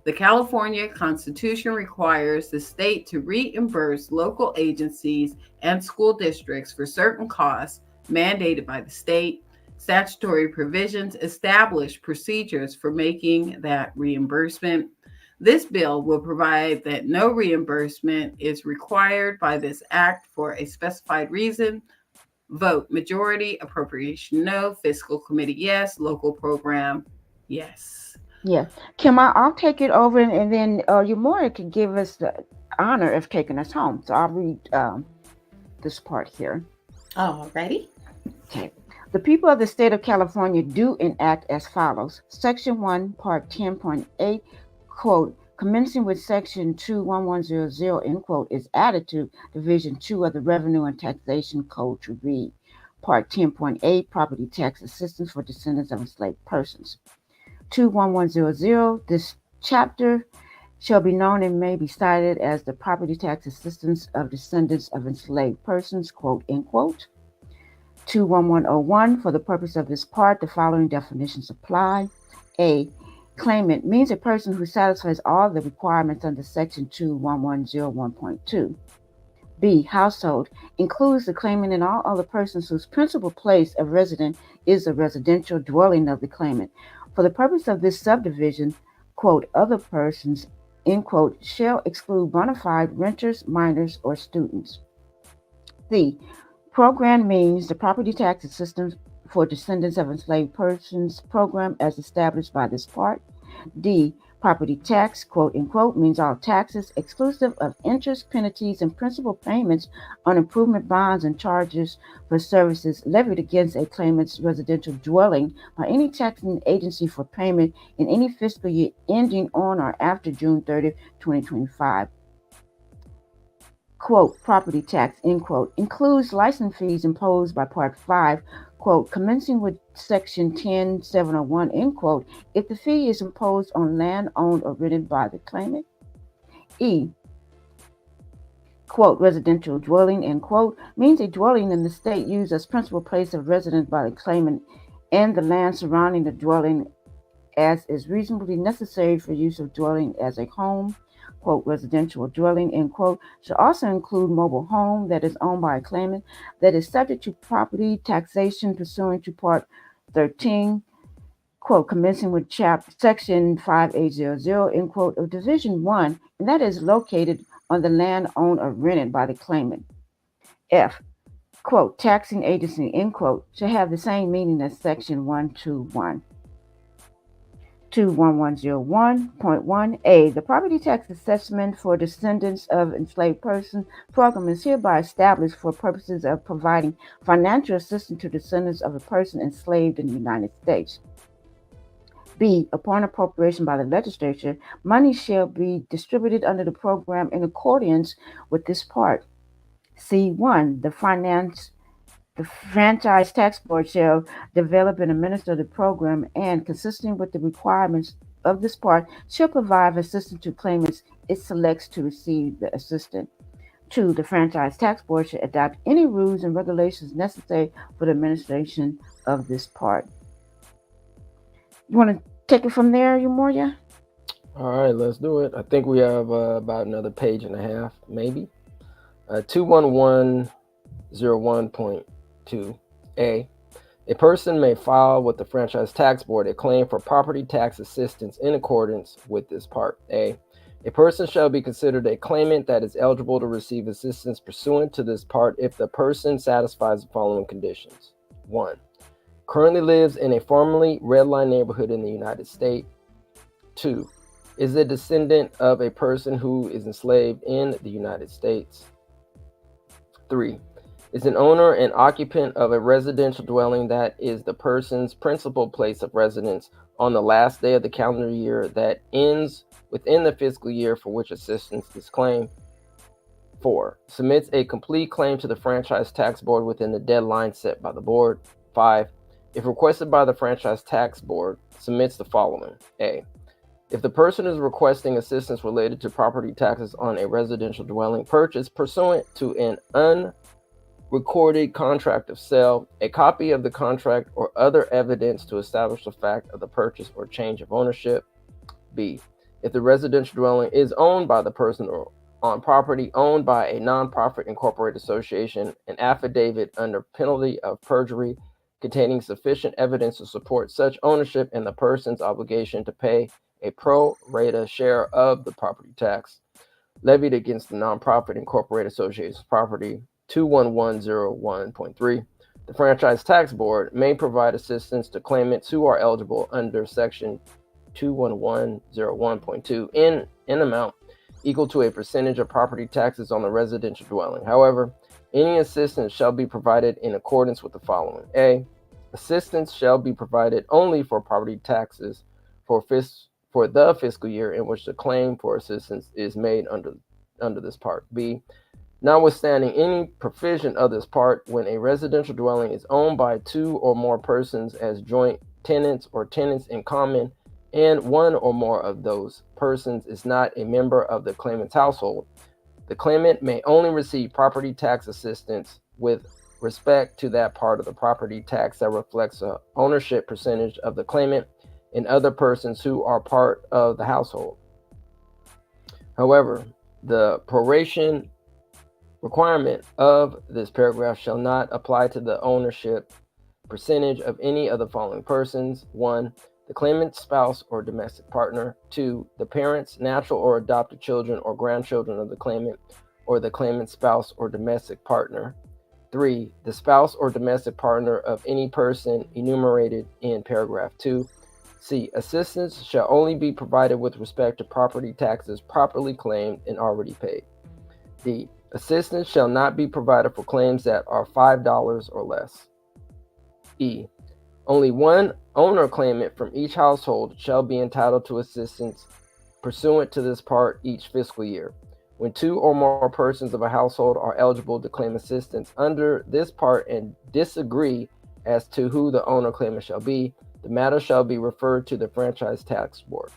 Speaker 6: The California Constitution requires the state to reimburse local agencies and school districts for certain costs mandated by the state. Statutory provisions establish procedures for making that reimbursement. This bill will provide that no reimbursement is required by this act for a specified reason. Vote majority, appropriation no, fiscal committee yes, local program yes.
Speaker 9: Yeah. Kim, I'll take it over, and then Yamora can give us the honor of taking us home. So I'll read this part here.
Speaker 6: Alrighty.
Speaker 9: Okay. The people of the state of California do enact as follows. Section 1, Part 10.8, quote, commencing with Section 21100, end quote, is added to Division 2 of the Revenue and Taxation Code to read Part 10.8, Property Tax Assistance for Descendants of Enslaved Persons. 21100, this chapter shall be known and may be cited as the Property Tax Assistance of Descendants of Enslaved Persons, quote, end quote. 21101, for the purpose of this part, the following definitions apply. A, claimant means a person who satisfies all the requirements under Section 21101.2. B, household includes the claimant and all other persons whose principal place of residence is the residential dwelling of the claimant. For the purpose of this subdivision, quote, other persons, end quote, shall exclude bona fide renters, minors, or students. C. Program means the property tax assistance for descendants of enslaved persons program as established by this part. D. Property tax, quote unquote, means all taxes exclusive of interest, penalties, and principal payments on improvement bonds and charges for services levied against a claimant's residential dwelling by any taxing agency for payment in any fiscal year ending on or after June 30, 2025. Quote, property tax, end quote, includes license fees imposed by Part 5, quote, commencing with Section 10701, end quote, if the fee is imposed on land owned or rented by the claimant. E, quote, residential dwelling, end quote, means a dwelling in the state used as principal place of residence by the claimant and the land surrounding the dwelling as is reasonably necessary for use of dwelling as a home. Quote, residential dwelling, end quote, should also include mobile home that is owned by a claimant that is subject to property taxation pursuant to Part 13, quote, commencing with Section 5800, end quote, of Division 1, and that is located on the land owned or rented by the claimant. F, quote, taxing agency, end quote, should have the same meaning as Section 121. 21101.1a, the property tax assessment for descendants of enslaved persons program is hereby established for purposes of providing financial assistance to descendants of a person enslaved in the United States. B, upon appropriation by the legislature, money shall be distributed under the program in accordance with this part. C1, the Franchise Tax Board shall develop and administer the program and, consistent with the requirements of this part, shall provide assistance to claimants it selects to receive the assistance. 2. The Franchise Tax Board should adopt any rules and regulations necessary for the administration of this part. You want to take it from there, Umoja?
Speaker 8: All right, let's do it. I think we have about another page and a half, maybe. 21101.2a. A person may file with the Franchise Tax Board a claim for property tax assistance in accordance with this part. A person shall be considered a claimant that is eligible to receive assistance pursuant to this part if the person satisfies the following conditions. 1. Currently lives in a formerly red line neighborhood in the United States. 2. Is a descendant of a person who is enslaved in the United States. 3. Is an owner and occupant of a residential dwelling that is the person's principal place of residence on the last day of the calendar year that ends within the fiscal year for which assistance is claimed. 4. Submits a complete claim to the Franchise Tax Board within the deadline set by the board. 5. If requested by the Franchise Tax Board, submits the following. A. If the person is requesting assistance related to property taxes on a residential dwelling purchase pursuant to an unrecorded contract of sale, a copy of the contract or other evidence to establish the fact of the purchase or change of ownership. B. If the residential dwelling is owned by the person or on property owned by a nonprofit incorporated association, an affidavit under penalty of perjury containing sufficient evidence to support such ownership and the person's obligation to pay a pro rata share of the property tax levied against the nonprofit incorporated association's property. 21101.3. The Franchise Tax Board may provide assistance to claimants who are eligible under Section 21101.2 in an amount equal to a percentage of property taxes on the residential dwelling. However, any assistance shall be provided in accordance with the following. A. Assistance shall be provided only for property taxes for the fiscal year in which the claim for assistance is made under this part. B. Notwithstanding any provision of this part, when a residential dwelling is owned by two or more persons as joint tenants or tenants in common, and one or more of those persons is not a member of the claimant's household, the claimant may only receive property tax assistance with respect to that part of the property tax that reflects the ownership percentage of the claimant and other persons who are part of the household. However, the proration requirement of this paragraph shall not apply to the ownership percentage of any of the following persons. 1. the claimant's spouse or domestic partner. 2, the parents, natural or adopted children or grandchildren of the claimant or the claimant's spouse or domestic partner. 3, the spouse or domestic partner of any person enumerated in paragraph 2. C, assistance shall only be provided with respect to property taxes properly claimed and already paid. D, assistance shall not be provided for claims that are $5 or less. E, only one owner claimant from each household shall be entitled to assistance pursuant to this part each fiscal year. When 2 or more persons of a household are eligible to claim assistance under this part and disagree as to who the owner claimant shall be, the matter shall be referred to the Franchise Tax Board.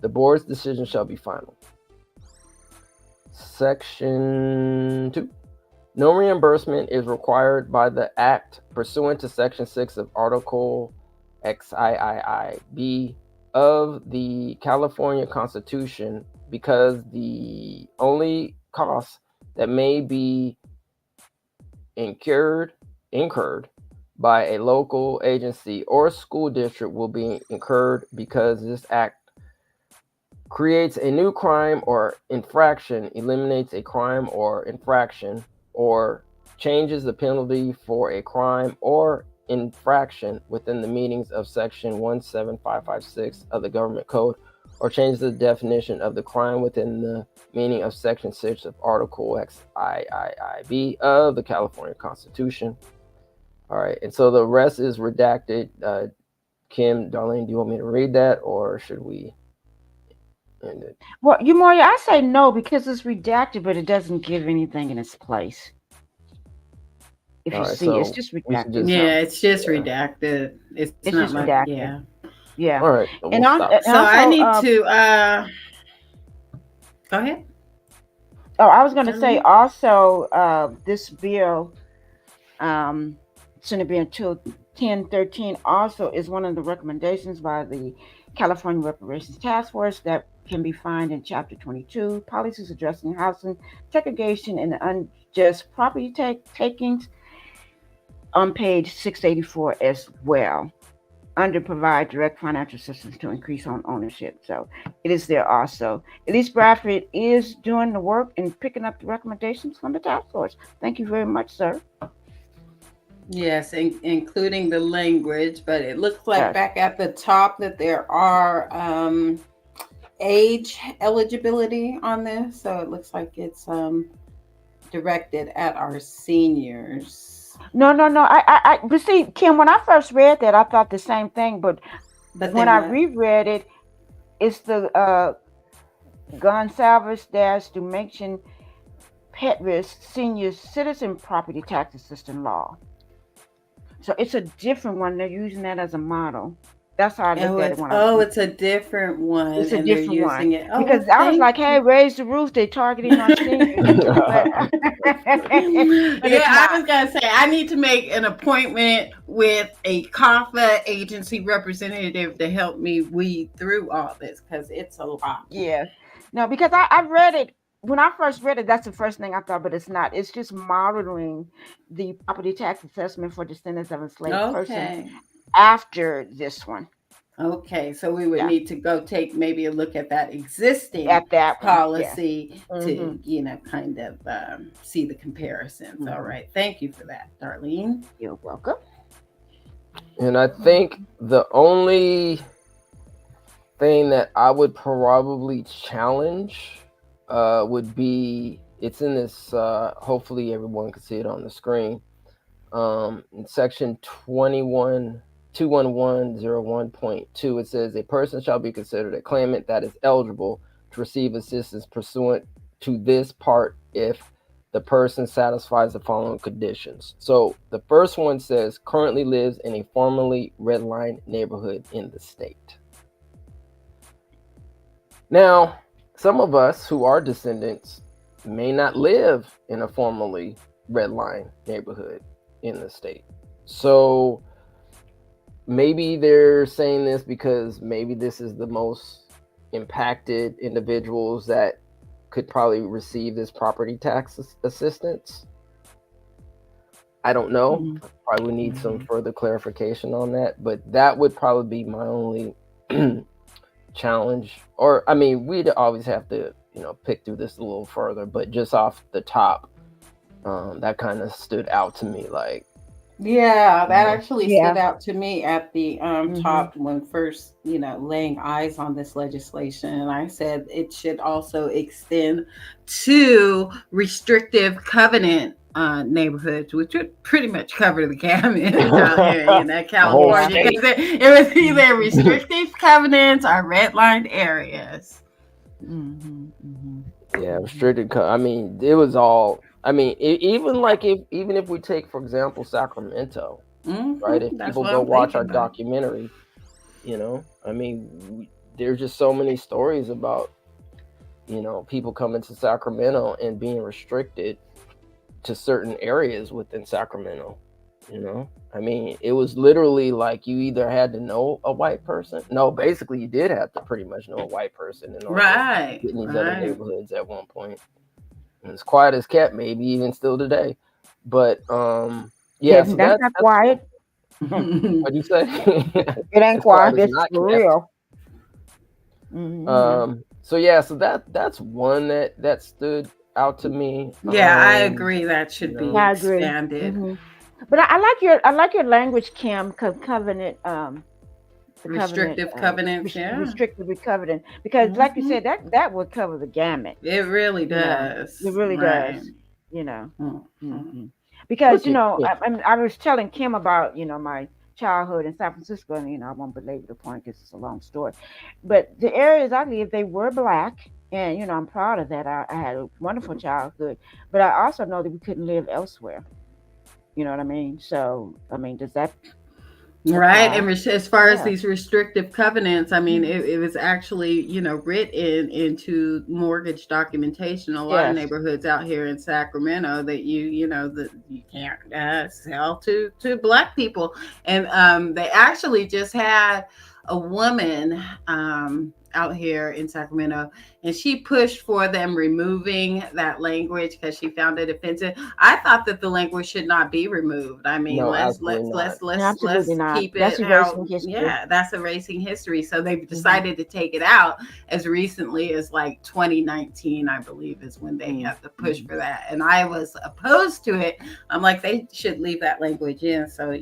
Speaker 8: The board's decision shall be final. Section 2. No reimbursement is required by the Act pursuant to Section 6 of Article XIIIB of the California Constitution because the only costs that may be incurred by a local agency or school district will be incurred because this act creates a new crime or infraction, eliminates a crime or infraction, or changes the penalty for a crime or infraction within the meanings of Section 17556 of the Government Code, or changes the definition of the crime within the meaning of Section 6 of Article XIIIB of the California Constitution. All right, and so the rest is redacted. Kim, Darlene, do you want me to read that, or should we end it?
Speaker 9: Well, Moria, I say no because it's redacted, but it doesn't give anything in its place. If you see, it's just redacted.
Speaker 6: It's just redacted. It's not
Speaker 9: just
Speaker 6: like,
Speaker 9: redacted. Yeah.
Speaker 8: All right.
Speaker 9: And
Speaker 6: so I need to go ahead.
Speaker 9: Oh, I was going to say also this bill, Senate Bill 1013, also is one of the recommendations by the California Reparations Task Force that can be found in Chapter 22, Policies Addressing Housing Segregation and Unjust Property Takings, on page 684 as well, under Provide Direct Financial Assistance to Increase Home Ownership. So it is there also. Elise Bradford is doing the work and picking up the recommendations from the task force. Thank you very much, sir.
Speaker 6: Yes, including the language, but it looks like back at the top that there are age eligibility on this. So it looks like it's directed at our seniors.
Speaker 9: No. But see, Kim, when I first read that, I thought the same thing. But when I reread it, it's the Gonsalves to mention pet risk senior citizen property tax assistance law. So it's a different one. They're using that as a model. That's how I looked at it.
Speaker 6: It's a different one.
Speaker 9: It's a different one.
Speaker 6: Oh,
Speaker 9: because I was like, hey, raise the roof. They're targeting our seniors.
Speaker 6: I was going to say, I need to make an appointment with a CAFA agency representative to help me weed through all this because it's a lot.
Speaker 9: Yeah. No, because I read it. When I first read it, that's the first thing I thought, but it's not. It's just modeling the property tax assessment for descendants of enslaved person after this one.
Speaker 6: Okay, so we would need to go take maybe a look at that existing policy to, kind of see the comparisons. All right. Thank you for that, Darlene.
Speaker 9: You're welcome.
Speaker 8: And I think the only thing that I would probably challenge would be, it's in this, hopefully everyone can see it on the screen. In section 21101.2, it says a person shall be considered a claimant that is eligible to receive assistance pursuant to this part if the person satisfies the following conditions. So the first one says currently lives in a formerly redlined neighborhood in the state. Now, some of us who are descendants may not live in a formerly redlined neighborhood in the state. So maybe they're saying this because maybe this is the most impacted individuals that could probably receive this property tax assistance. I don't know. Probably need some further clarification on that, but that would probably be my only challenge, or I mean, we'd always have to, pick through this a little further, but just off the top, that kind of stood out to me. Like,
Speaker 6: Yeah, that actually stood
Speaker 9: Yeah.
Speaker 6: out to me at the
Speaker 9: Mm-hmm.
Speaker 6: top when first, laying eyes on this legislation. And I said it should also extend to restrictive covenant neighborhoods, which would pretty much cover the gamut out here in
Speaker 8: the whole
Speaker 9: Yeah.
Speaker 6: California.
Speaker 8: state.
Speaker 6: It was either restrictive covenants or redlined areas.
Speaker 9: Mm-hmm. Mm-hmm.
Speaker 8: Yeah, restricted. I mean, it was all. I mean, even like even if we take, for example, Sacramento, right? If
Speaker 6: That's
Speaker 8: people
Speaker 6: what
Speaker 8: go
Speaker 6: I'm
Speaker 8: watch
Speaker 6: thinking
Speaker 8: our
Speaker 6: about.
Speaker 8: documentary, I mean, there's just so many stories about, people coming to Sacramento and being restricted to certain areas within Sacramento. I mean, it was literally like you either had to know a white person. No, basically, you did have to pretty much know a white person in order to get in these other
Speaker 6: Right.
Speaker 8: neighborhoods at one point. And it's quiet as kept, maybe even still today. But yeah, so
Speaker 9: That's not quiet.
Speaker 8: what'd you say?
Speaker 9: It ain't
Speaker 8: It's quiet
Speaker 9: quiet.
Speaker 8: as
Speaker 9: It's
Speaker 8: not
Speaker 9: for
Speaker 8: kept.
Speaker 9: real. Mm-hmm.
Speaker 8: So yeah, so that's one that stood out to me.
Speaker 6: Yeah, I agree. That should be
Speaker 9: I agree.
Speaker 6: expanded.
Speaker 9: Mm-hmm. But I like your language, Kim. Covenant. The
Speaker 6: Restrictive covenants, yeah.
Speaker 9: Restrictive covenant, because like you said, that would cover the gamut.
Speaker 6: It really does.
Speaker 9: It really
Speaker 6: Right.
Speaker 9: does.
Speaker 6: Mhm.
Speaker 9: Because I was telling Kim about my childhood in San Francisco, and I won't belabor the point because it's a long story. But the areas I lived, they were black, and I'm proud of that. I had a wonderful childhood, but I also know that we couldn't live elsewhere. You know what I mean? So I mean, does that
Speaker 6: Right.
Speaker 9: apply?
Speaker 6: And as far as
Speaker 9: Yeah.
Speaker 6: these restrictive covenants, I mean, it was actually, written into mortgage documentation. A lot of
Speaker 9: Yes.
Speaker 6: neighborhoods out here in Sacramento that that you can't sell to black people. And they actually just had a woman out here in Sacramento, and she pushed for them removing that language because she found it offensive. I thought that the language should not be removed. I mean,
Speaker 8: No,
Speaker 6: let's
Speaker 8: absolutely not.
Speaker 9: Absolutely not.
Speaker 6: keep
Speaker 9: That's
Speaker 6: it out.
Speaker 9: erasing history.
Speaker 6: Yeah, that's erasing history. So they decided to take it out as recently as like 2019, I believe, is when they had to push for that. And I was opposed to it. I'm like, they should leave that language in. So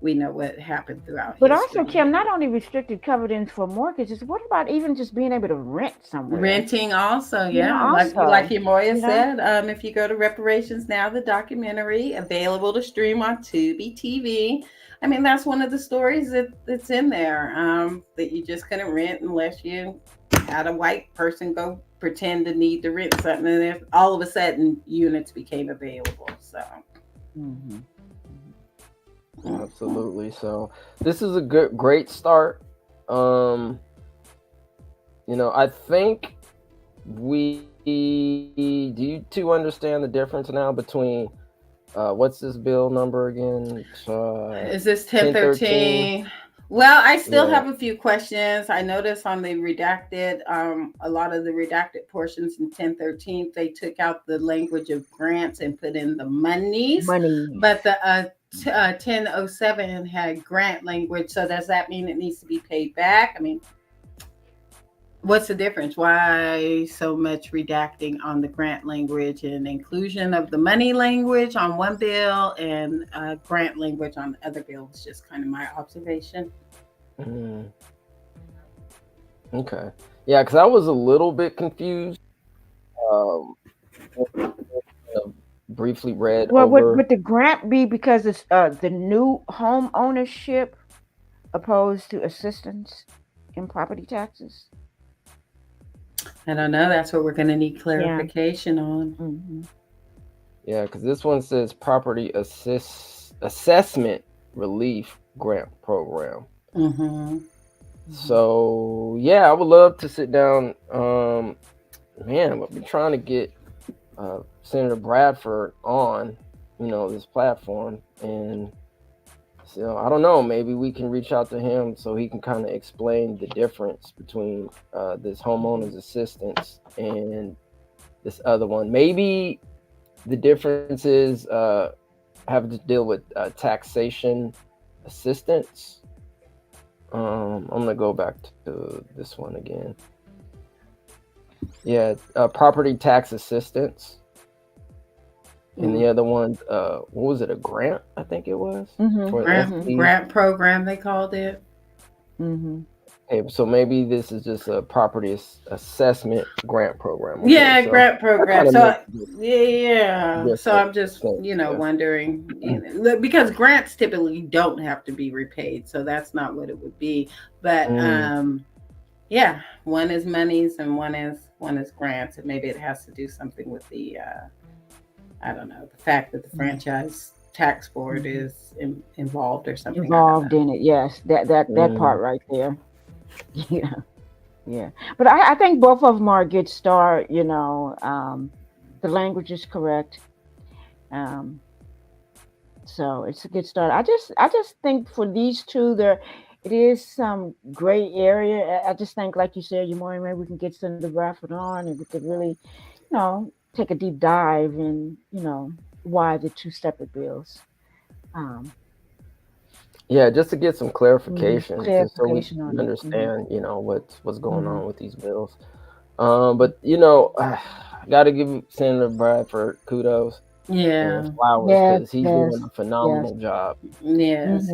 Speaker 6: we know what happened throughout
Speaker 9: But
Speaker 6: history.
Speaker 9: also, Kim, not only restricted covenants for mortgages, what about even just being able to rent somewhere?
Speaker 6: Renting also,
Speaker 9: You know,
Speaker 6: yeah.
Speaker 9: also,
Speaker 6: like Yamoya
Speaker 9: you know?
Speaker 6: said, if you go to Reparations Now, the documentary available to stream on Tubi TV. I mean, that's one of the stories that's in there, that you just couldn't rent unless you had a white person go pretend to need to rent something, and then all of a sudden units became available. So
Speaker 8: Absolutely. So this is a great start. I think do you two understand the difference now between what's this bill number again?
Speaker 6: Is this 1013? Well, I still have a few questions. I noticed on the redacted, a lot of the redacted portions in 1013, they took out the language of grants and put in the monies. But the 1007 had grant language. So does that mean it needs to be paid back? I mean, what's the difference? Why so much redacting on the grant language and inclusion of the money language on one bill and grant language on the other bill? It's just kind of my observation.
Speaker 8: Okay. Yeah, because I was a little bit confused. Briefly read over.
Speaker 9: Would the grant be because it's the new home ownership opposed to assistance in property taxes?
Speaker 6: I don't know. That's what we're going to need clarification on.
Speaker 8: Yeah, because this one says property assessment relief grant program. So yeah, I would love to sit down. Man, I've been trying to get Senator Bradford on, this platform, and so I don't know. Maybe we can reach out to him so he can kind of explain the difference between this homeowners assistance and this other one. Maybe the differences have to deal with taxation assistance. I'm gonna go back to this one again. Yeah, property tax assistance. And the other one, what was it? A grant? I think it was for
Speaker 6: Grant program, they called it.
Speaker 8: Okay, so maybe this is just a property assessment grant program. Okay,
Speaker 6: Yeah,
Speaker 8: so
Speaker 6: grant program. So yeah. So I'm just,
Speaker 8: yeah.
Speaker 6: wondering, because grants typically don't have to be repaid, so that's not what it would be. But yeah, one is monies and one is grants, and maybe it has to do something with the I don't know, the fact that the franchise tax board is involved or something.
Speaker 9: Involved in it, yes. That part right there. Yeah. Yeah. But I think both of them are a good start, the language is correct. So it's a good start. I just think for these two it is some gray area. I just think, like you said, maybe we can get Senator Bradford on and we could really, take a deep dive in, why the two separate bills.
Speaker 8: Yeah, just to get some clarification, just so we
Speaker 9: on it.
Speaker 8: understand, what's going on with these bills. But I gotta give Senator Bradford kudos.
Speaker 6: Yeah.
Speaker 8: And flowers, because he's doing a phenomenal job.
Speaker 6: Yes.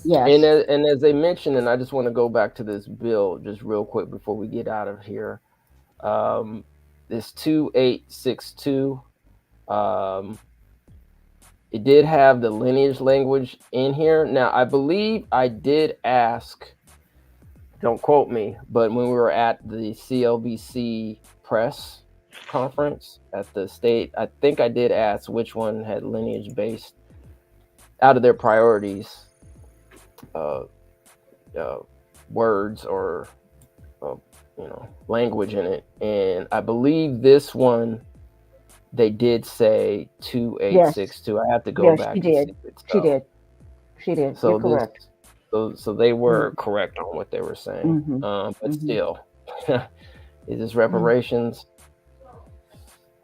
Speaker 8: And as they mentioned, and I just want to go back to this bill just real quick before we get out of here. This 2862, it did have the lineage language in here. Now, I believe I did ask, don't quote me, but when we were at the CLBC press conference at the state, I think I did ask which one had lineage based out of their priorities words or language in it, and I believe this one they did say 2862. I have to go back.
Speaker 9: She did.
Speaker 8: So
Speaker 9: You're correct.
Speaker 8: So they were correct on what they were saying. But still, is this reparations?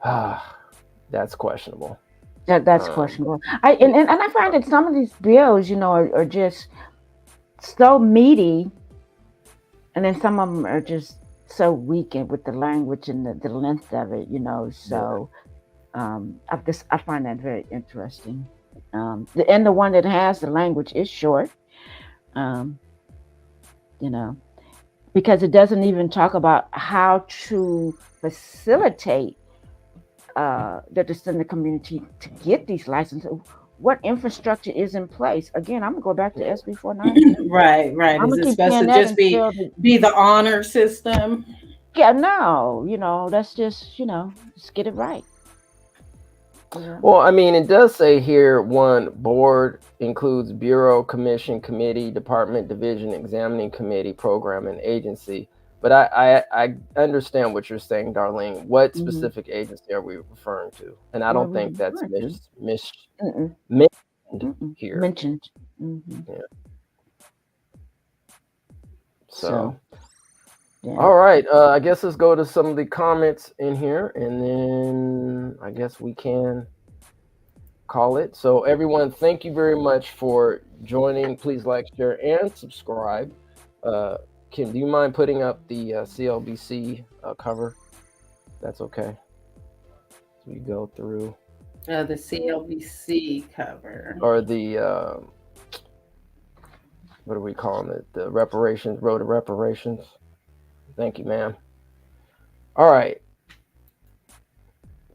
Speaker 8: That's questionable.
Speaker 9: That's questionable. And I find that some of these bills, are just so meaty, and then some of them are just so weak with the language and the length of it, So I find that very interesting. And the one that has the language is short, because it doesn't even talk about how to facilitate the descendant community to get these licenses. What infrastructure is in place? Again, I'm gonna go back to SB 490.
Speaker 6: Right. Is it supposed to just be the honor system?
Speaker 9: Yeah, no, let's just get it right. Yeah.
Speaker 8: Well, I mean, it does say here, one, board includes bureau, commission, committee, department, division, examining committee, program, and agency. But I understand what you're saying, Darlene. What specific agency are we referring to? And I don't think that's mentioned here.
Speaker 9: Mentioned.
Speaker 8: Yeah. So yeah. All right. I guess let's go to some of the comments in here, and then I guess we can call it. So everyone, thank you very much for joining. Please like, share, and subscribe. Kim, do you mind putting up the CLBC cover? That's okay. So we go through.
Speaker 6: The CLBC cover.
Speaker 8: Or the, what are we calling it? The reparations, road to reparations. Thank you, ma'am. All right.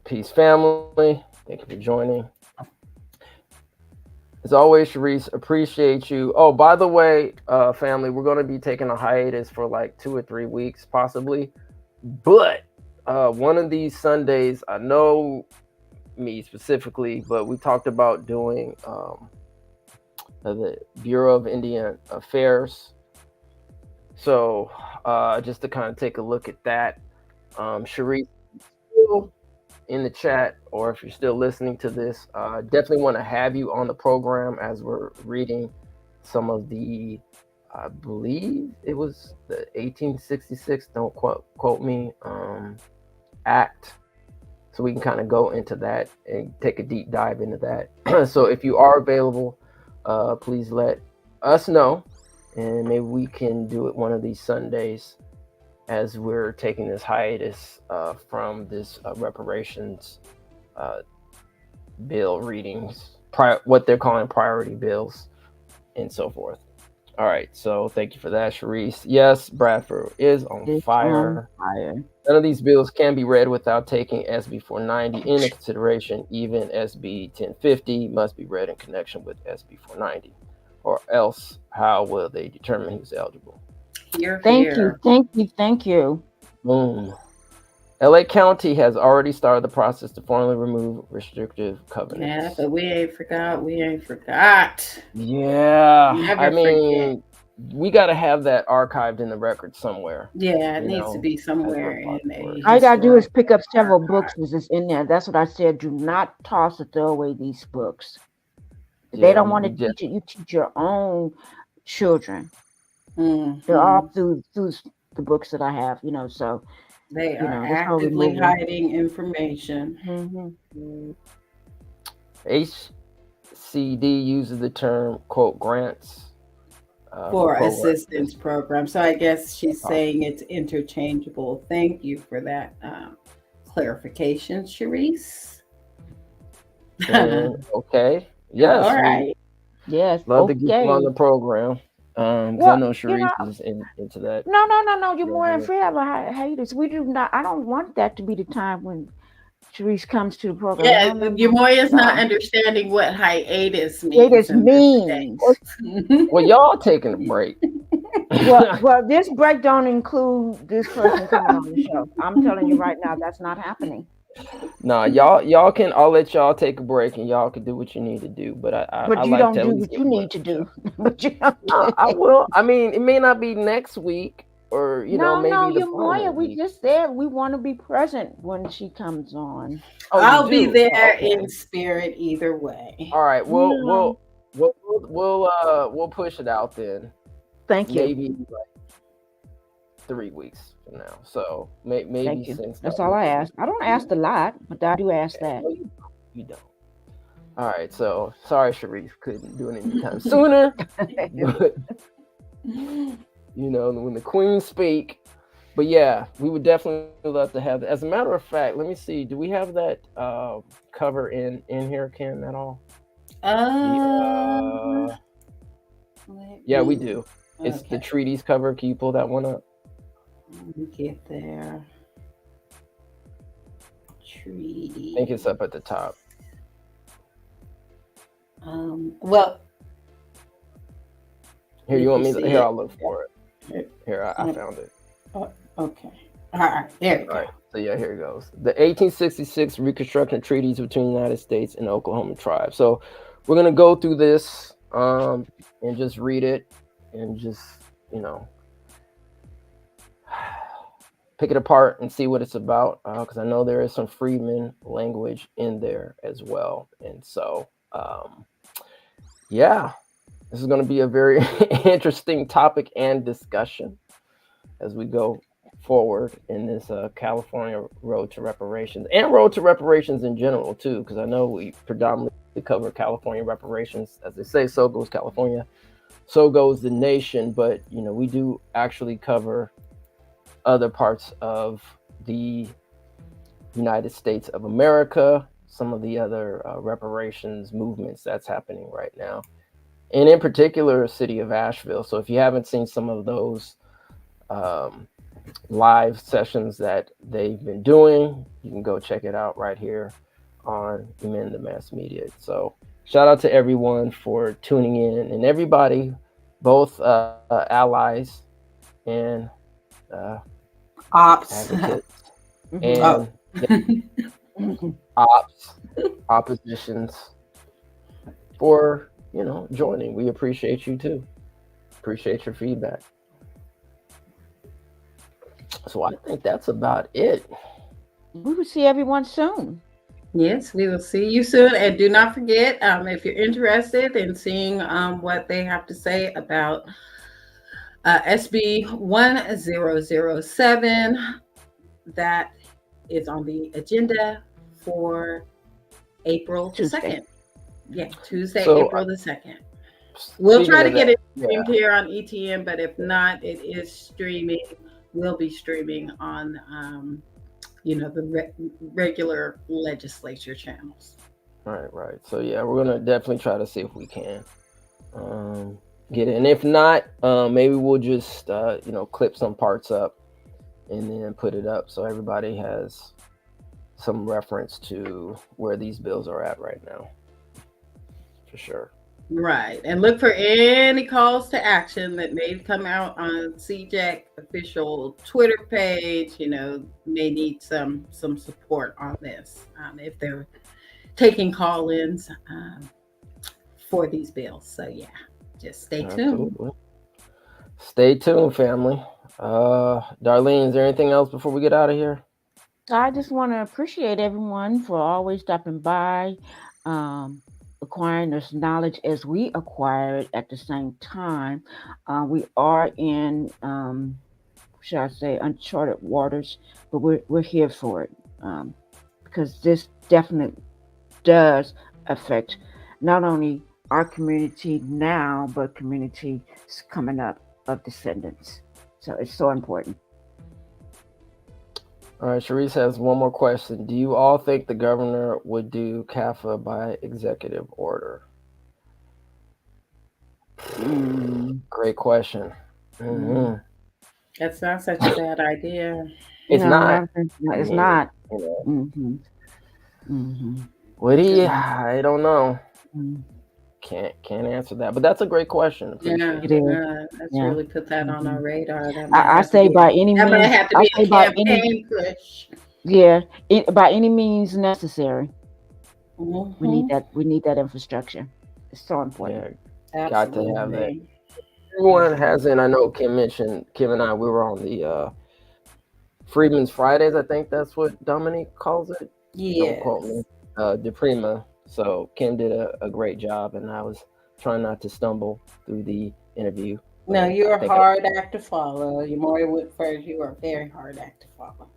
Speaker 8: Peace, family. Thank you for joining. As always, Sharice, appreciate you. Oh, by the way, family, we're going to be taking a hiatus for like 2 or 3 weeks, possibly. But one of these Sundays, I know me specifically, but we talked about doing the Bureau of Indian Affairs. So just to kind of take a look at that, Sharice, in the chat, or if you're still listening to this, definitely want to have you on the program as we're reading some of the, I believe it was the 1866, don't quote me, act. So we can kind of go into that and take a deep dive into that. So if you are available, please let us know. and maybe we can do it one of these Sundays as we're taking this hiatus from this reparations bill readings, what they're calling priority bills, and so forth. All right, so thank you for that, Sharice. Yes, Bradford is on fire. None of these bills can be read without taking SB 490 into consideration. Even SB 1050 must be read in connection with SB 490, or else how will they determine who's eligible?
Speaker 9: Thank you.
Speaker 8: Boom. LA County has already started the process to formally remove restrictive covenants.
Speaker 6: Yeah, but we ain't forgot.
Speaker 8: Yeah,
Speaker 6: Never
Speaker 8: I mean, we got to have that archived in the record somewhere.
Speaker 6: Yeah, it needs to be somewhere in a.
Speaker 9: All you gotta do is pick up several books that's in there. That's what I said. Do not toss or throw away these books. If they don't want to teach it, you teach your own children. They're all through the books that I have, so
Speaker 6: they are actively hiding information.
Speaker 8: HCD uses the term, quote, grants
Speaker 6: for assistance program. So I guess she's saying it's interchangeable. Thank you for that clarification, Sharice.
Speaker 8: Okay. Yes.
Speaker 6: All right.
Speaker 9: Yes.
Speaker 8: Love to get you on the program. I know Sharice is into that.
Speaker 9: No. You're more than free of a hiatus. We do not. I don't want that to be the time when Sharice comes to the program.
Speaker 6: Yeah, Yamoya's not understanding what hiatus means.
Speaker 8: Well, y'all taking a break.
Speaker 9: well, this break don't include this person coming on the show. I'm telling you right now, that's not happening.
Speaker 8: Nah, y'all can. I'll let y'all take a break, and y'all can do what you need to do. But
Speaker 9: you
Speaker 8: like
Speaker 9: don't do what you need to do. But you don't.
Speaker 8: I will. I mean, it may not be next week, or maybe the
Speaker 9: Yamoya, we just said we want to be present when she comes on.
Speaker 6: I'll be there in spirit either way.
Speaker 8: All right. We'll push it out then.
Speaker 9: Thank you.
Speaker 8: Maybe like 3 weeks from now. So maybe since
Speaker 9: that's all I ask. I don't ask a lot, but I do ask that.
Speaker 8: You don't. All right. So sorry, Sharice couldn't do it anytime sooner. But, when the queen speak. But yeah, we would definitely love to have that. As a matter of fact, let me see. Do we have that cover in here, Ken, at all? Yeah, we do. It's the treaties cover. Can you pull that one up?
Speaker 6: Let me get there. Treaty.
Speaker 8: I think it's up at the top.
Speaker 6: Well.
Speaker 8: Here, you want me to? Here, I'll look for it. Here, I found it.
Speaker 6: Okay. All right. There we go.
Speaker 8: All right. So yeah, here it goes. The 1866 Reconstruction Treaties between the United States and the Oklahoma Tribe. So we're gonna go through this and just read it and just pick it apart and see what it's about, because I know there is some freedmen language in there as well. And so this is going to be a very interesting topic and discussion as we go forward in this California Road to Reparations, and Road to Reparations in general too, because I know we predominantly cover California reparations. As they say, so goes California, so goes the nation. But we do actually cover other parts of the United States of America, some of the other reparations movements that's happening right now, and in particular, city of Asheville. So if you haven't seen some of those live sessions that they've been doing, you can go check it out right here on Men the Mass Media. So shout out to everyone for tuning in, and everybody, both allies and
Speaker 6: ops
Speaker 8: and oppositions for joining. We appreciate you too. Appreciate your feedback. So I think that's about it.
Speaker 9: We will see everyone soon.
Speaker 6: Yes, we will see you soon. And do not forget, if you're interested in seeing what they have to say about SB 1007, that is on the agenda for April the 2nd. Yeah, Tuesday, April the 2nd. We'll
Speaker 8: speaking
Speaker 6: try to
Speaker 8: of
Speaker 6: get
Speaker 8: that,
Speaker 6: it streamed here on ETN, but if not, it is streaming. We'll be streaming on, the regular legislature channels.
Speaker 8: right. So yeah, we're gonna definitely try to see if we can get it, and if not, maybe we'll just clip some parts up and then put it up so everybody has some reference to where these bills are at right now, for sure.
Speaker 6: Right. And look for any calls to action that may come out on CJAC official Twitter page. May need some support on this if they're taking call-ins for these bills. So yeah, just stay tuned.
Speaker 8: Absolutely. Stay tuned, family. Darlene, is there anything else before we get out of here?
Speaker 9: I just want to appreciate everyone for always stopping by, acquiring this knowledge as we acquire it at the same time. We are in, should I say, uncharted waters, but we're here for it because this definitely does affect not only our community now, but communities coming up of descendants. So it's so important.
Speaker 8: All right, Sharice has one more question. Do you all think the governor would do CAFA by executive order? Great question. Mm-hmm.
Speaker 6: That's not such a bad idea.
Speaker 8: It's not.
Speaker 9: It's not.
Speaker 8: Would he? I don't know. Can't answer that, but that's a great question.
Speaker 6: Yeah, let's really put that on our radar.
Speaker 9: I say by any means.
Speaker 6: That might have to be a campaign push.
Speaker 9: Yeah, by any means necessary. We need that infrastructure. It's so important.
Speaker 8: Yeah, got to have that. Everyone hasn't. I know Kim mentioned. Kim and I, we were on the Freedmen's Fridays. I think that's what Dominique calls it.
Speaker 6: Yeah.
Speaker 8: Don't quote me. DePrima. So Kim did a great job, and I was trying not to stumble through the interview.
Speaker 6: No, you're a hard act to follow. You Maury Woodford, you are a very hard act to follow.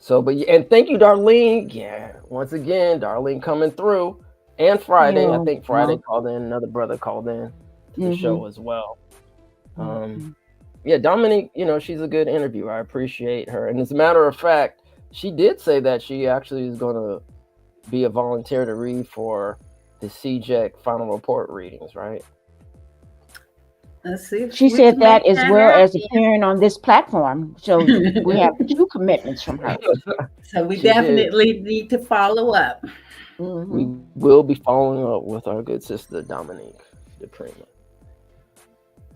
Speaker 8: So, and thank you, Darlene. Yeah, once again, Darlene coming through. And Friday, I think Friday called in. Another brother called in to the show as well. Yeah, Dominique, she's a good interviewer. I appreciate her. And as a matter of fact, she did say that she actually is going to be a volunteer to read for the CJEC final report readings, right?
Speaker 6: Let's see.
Speaker 9: She said that as well as appearing on this platform. So we have 2 commitments from her.
Speaker 6: So we definitely need to follow up.
Speaker 8: We will be following up with our good sister Dominique DePrima.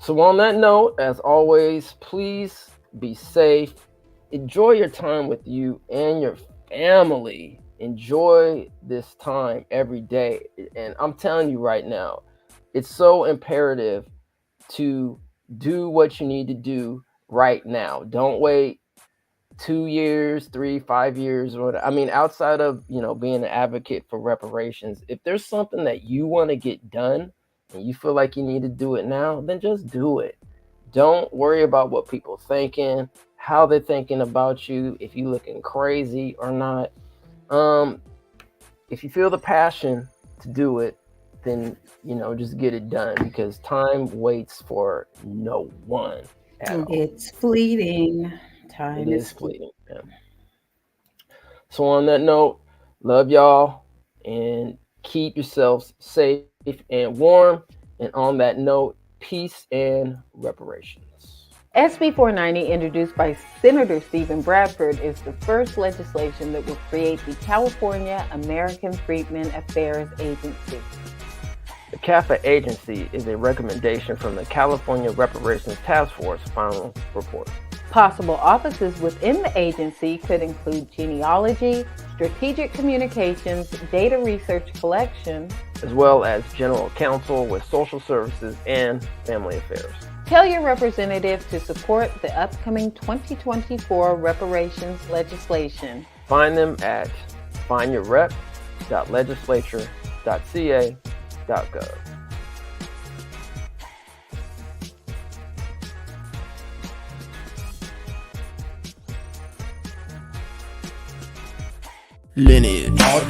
Speaker 8: So on that note, as always, please be safe. Enjoy your time with you and your family. Enjoy this time every day. And I'm telling you right now, it's so imperative to do what you need to do right now. Don't wait 2 years, 3, 5 years, or whatever. I mean, outside of, being an advocate for reparations, if there's something that you want to get done and you feel like you need to do it now, then just do it. Don't worry about what people thinking, how they're thinking about you, if you looking crazy or not. If you feel the passion to do it, then, just get it done, because time waits for no one at all.
Speaker 6: It's fleeting. Time is
Speaker 8: fleeting. Yeah. So on that note, love y'all and keep yourselves safe and warm. And on that note, peace and reparations.
Speaker 1: SB 490, introduced by Senator Stephen Bradford, is the first legislation that will create the California American Freedmen Affairs Agency.
Speaker 8: The CAFA agency is a recommendation from the California Reparations Task Force final report.
Speaker 1: Possible offices within the agency could include genealogy, strategic communications, data research collection,
Speaker 8: as well as general counsel with social services and family affairs.
Speaker 1: Tell your representative to support the upcoming 2024 reparations legislation.
Speaker 8: Find them at findyourrep.legislature.ca.gov.
Speaker 2: Lineage all day.